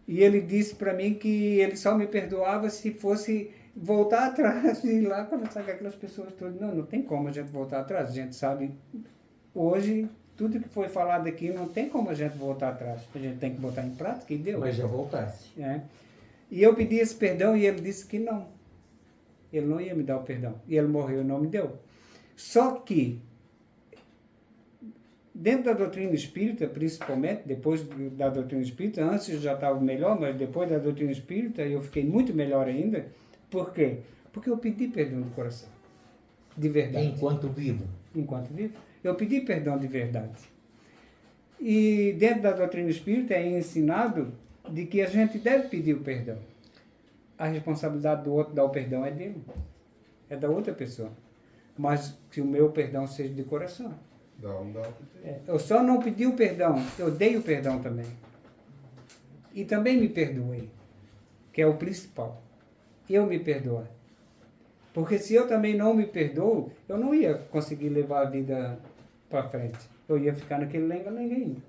E ele disse para mim que ele só me perdoava se fosse voltar atrás e ir lá conversar com aquelas pessoas todas. Não tem como a gente voltar atrás. A gente sabe, hoje, tudo que foi falado aqui, não tem como a gente voltar atrás. A gente tem que botar em prática e deu. Mas já voltasse. E eu pedi esse perdão e ele disse que não. Ele não ia me dar o perdão. E ele morreu e não me deu. Só que, dentro da doutrina espírita, principalmente, depois da doutrina espírita, antes eu já estava melhor, mas depois da doutrina espírita eu fiquei muito melhor ainda. Por quê? Porque eu pedi perdão do coração. De verdade. Enquanto vivo. Enquanto vivo. Eu pedi perdão de verdade. E dentro da doutrina espírita é ensinado de que a gente deve pedir o perdão. A responsabilidade do outro dar o perdão é dele. É da outra pessoa. Mas que o meu perdão seja de coração. Eu só não pedi o perdão, eu dei o perdão também. E também me perdoei, que é o principal. Eu me perdoar. Porque se eu também não me perdoo, eu não ia conseguir levar a vida para frente. Eu ia ficar naquele lenga-lenga ainda.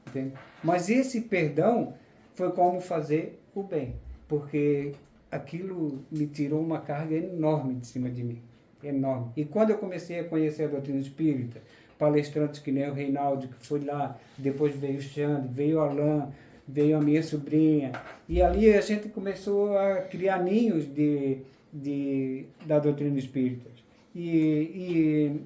Entende? Mas esse perdão foi como fazer o bem. Porque aquilo me tirou uma carga enorme de cima de mim. enorme. E quando eu comecei a conhecer a doutrina espírita, palestrantes que nem o Reinaldo, que foi lá, depois veio o Xande, veio o Alain, veio a minha sobrinha, e ali a gente começou a criar ninhos da doutrina espírita. E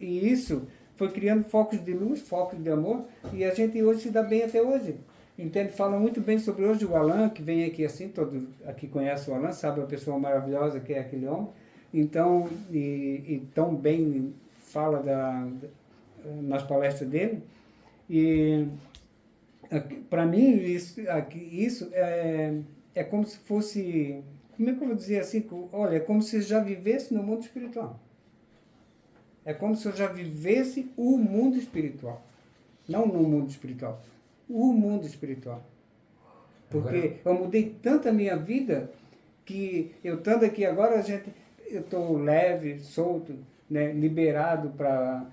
isso foi criando focos de luz, focos de amor, e a gente hoje se dá bem até hoje. Entende? Fala muito bem sobre hoje o Alain, que vem aqui assim, todos aqui conhecem o Alain, sabe a pessoa maravilhosa que é aquele homem. Então, e tão bem fala nas palestras dele. E para mim, isso é como se fosse, como é que eu vou dizer assim? Olha, é como se eu já vivesse no mundo espiritual. É como se eu já vivesse o mundo espiritual. Não no mundo espiritual. O mundo espiritual. Porque eu mudei tanto a minha vida que eu estando aqui agora, eu estou leve, solto, né, liberado para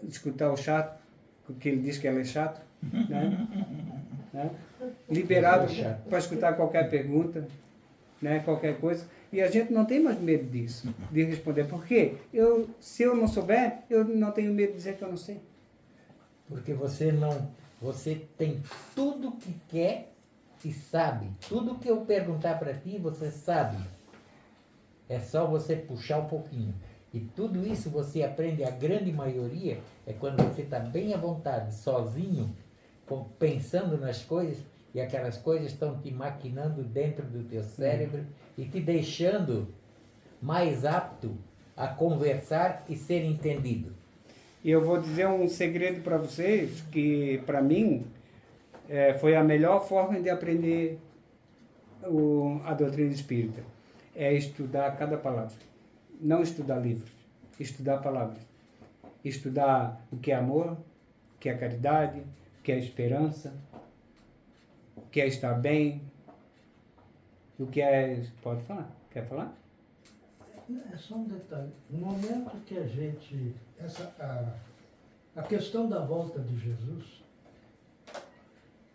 escutar o chato, porque ele diz que ela é chato. Né? Liberado para escutar qualquer pergunta, né, qualquer coisa. E a gente não tem mais medo disso, de responder. Por quê? Se eu não souber, eu não tenho medo de dizer que eu não sei. Porque você tem tudo que quer e sabe. Tudo que eu perguntar para ti, você sabe. É só você puxar um pouquinho. E tudo isso você aprende, a grande maioria, é quando você está bem à vontade, sozinho, pensando nas coisas, e aquelas coisas estão te maquinando dentro do teu cérebro e te deixando mais apto a conversar e ser entendido. E eu vou dizer um segredo para vocês, que para mim foi a melhor forma de aprender a doutrina espírita. É estudar cada palavra. Não estudar livros, estudar palavras. Estudar o que é amor, o que é caridade, o que é esperança, o que é estar bem, o que é... Pode falar? Quer falar? É só um detalhe. No momento que a gente... A questão da volta de Jesus,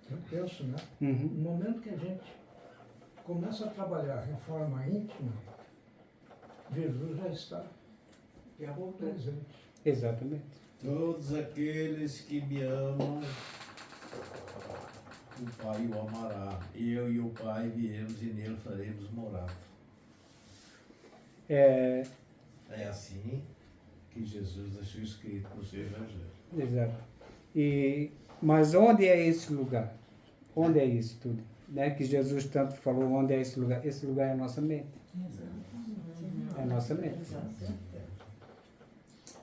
eu penso, né? Uhum. No momento que a gente começa a trabalhar a reforma íntima, Jesus já está presente. Exatamente. Todos aqueles que me amam, o Pai o amará. Eu e o Pai viemos e nele faremos morada. É assim que Jesus deixou escrito no seu Evangelho. Exato. Mas onde é esse lugar? Onde é isso tudo? Né? Que Jesus tanto falou, onde é esse lugar? Esse lugar é a nossa mente. É a nossa mente.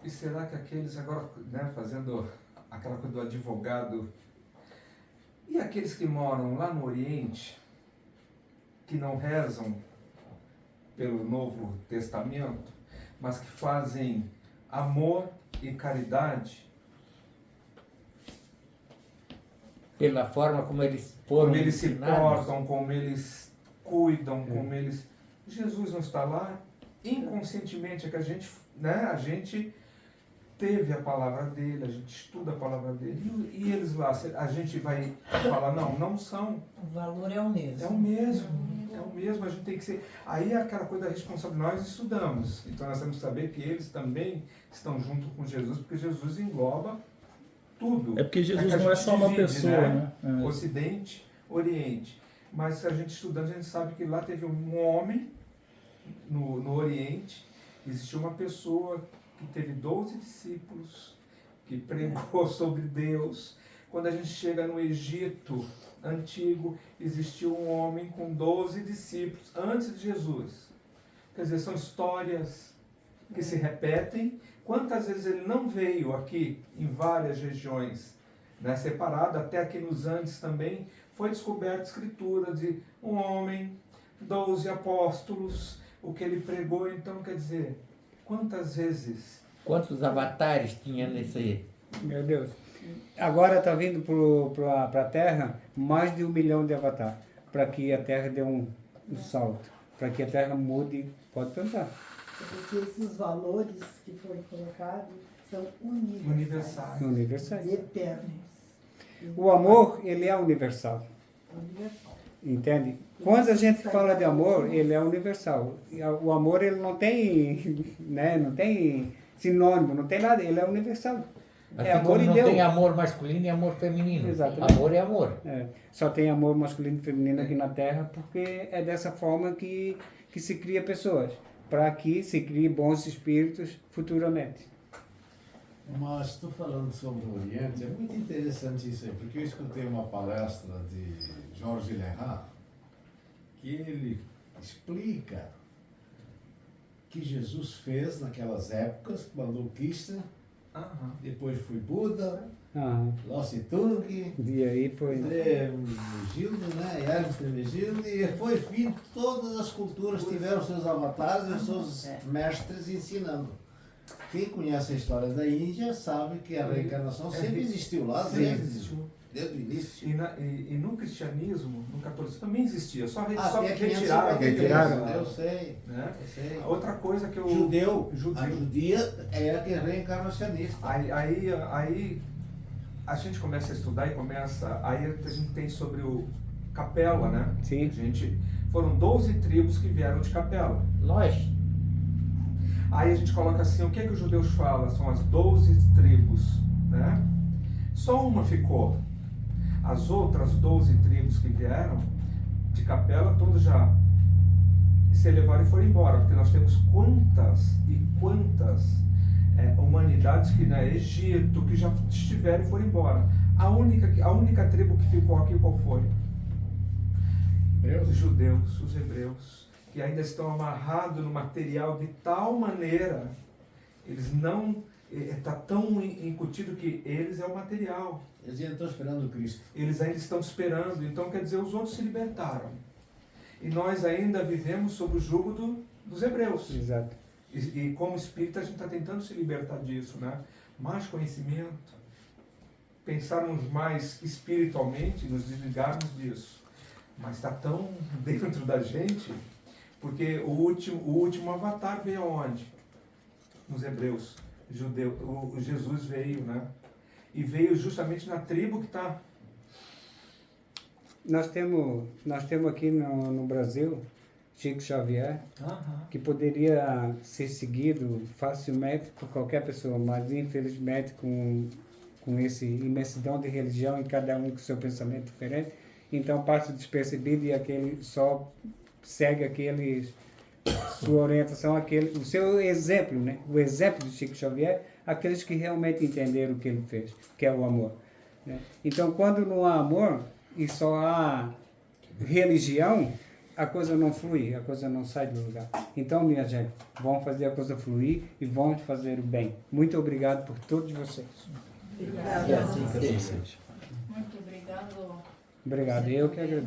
E será que aqueles agora, né, fazendo aquela coisa do advogado, e aqueles que moram lá no Oriente, que não rezam pelo Novo Testamento, mas que fazem amor e caridade, Pela forma como eles foram como eles se ensinados. portam, como eles cuidam, como eles... Jesus não está lá, inconscientemente, é que a gente teve a palavra dele, a gente estuda a palavra dele, e eles lá, a gente vai falar, não são. O valor é o mesmo. É o mesmo, a gente tem que ser... Aí é aquela coisa da responsabilidade, nós estudamos, então nós temos que saber que eles também estão junto com Jesus, porque Jesus engloba tudo. É porque Jesus que a não é gente só uma divide, pessoa, né? Ocidente, Oriente. Mas se a gente estudando, a gente sabe que lá teve um homem no Oriente, existiu uma pessoa que teve 12 discípulos, que pregou sobre Deus. Quando a gente chega no Egito antigo, existiu um homem com 12 discípulos antes de Jesus. Quer dizer, são histórias que se repetem. Quantas vezes ele não veio aqui em várias regiões, né, separado, até aqui nos Andes também, foi descoberta escritura de um homem, 12 apóstolos, o que ele pregou. Então, quer dizer, quantas vezes... Quantos avatares tinha nesse... Meu Deus. Agora está vindo para a Terra mais de 1 milhão de avatares, para que a Terra dê um salto, para que a Terra mude. Pode pensar. Porque esses valores que foram colocados são universais. Universais. Eternos. O amor, ele é universal. Universal. Entende? Quando a gente fala de amor, ele é universal. E o amor, ele não tem, né, não tem sinônimo, não tem nada, ele é universal. Assim É amor como e não Deus. tem amor masculino e amor feminino. Exatamente. Amor é amor. É, só tem amor masculino e feminino aqui na Terra porque é dessa forma que se cria pessoas, para que se crie bons espíritos futuramente. Mas estou falando sobre o Oriente, é muito interessante isso aí, porque eu escutei uma palestra de Jorge Lerrat, que ele explica que Jesus fez naquelas épocas, mandou Krishna, depois foi Buda, Aham. Lao Tse Tung, E aí foi. Tremegildo, né? Hermes Tremegildo, e foi fim, todas as culturas tiveram seus avatares e seus mestres ensinando. Quem conhece a história da Índia sabe que a reencarnação sempre existiu lá, desde o início. E no cristianismo, no catolicismo também existia, só Até que retiraram. 553, eu sei, Né? eu sei. Outra coisa que eu... A judia é a que é reencarnacionista. Aí a gente começa a estudar e aí a gente tem sobre o Capela, né? Sim. Foram 12 tribos que vieram de Capela. Nós. Aí a gente coloca assim, o que é que os judeus falam? São as 12 tribos, né? Só uma ficou. As outras 12 tribos que vieram de Capela, todas já se elevaram e foram embora, porque nós temos quantas e quantas humanidades que na Egito, que já estiveram e foram embora. A única tribo que ficou aqui, qual foi? Os judeus, os hebreus, que ainda estão amarrados no material de tal maneira, eles não... Está tão incutido que eles é o material. Eles ainda estão esperando o Cristo. Eles ainda estão esperando. Então, quer dizer, os outros se libertaram. E nós ainda vivemos sob o jugo dos hebreus. Exato. E como espírita, a gente está tentando se libertar disso, né? Mais conhecimento, pensarmos mais espiritualmente, nos desligarmos disso. Mas está tão dentro da gente, porque o último avatar veio aonde? Nos hebreus. O Jesus veio, né? E veio justamente na tribo que está... Nós temos aqui no Brasil Chico Xavier, que poderia ser seguido facilmente por qualquer pessoa, mas infelizmente com essa imensidão de religião e cada um com seu pensamento diferente, então passa despercebido e aquele só segue sua orientação, o seu exemplo, né? O exemplo do Chico Xavier, aqueles que realmente entenderam o que ele fez, que é o amor, né? Então, quando não há amor e só há religião, a coisa não flui, a coisa não sai do lugar. Então, minha gente, vamos fazer a coisa fluir e vamos fazer o bem. Muito obrigado por todos vocês. Obrigada. E assim que assim seja. Muito obrigado. Obrigado, eu que agradeço.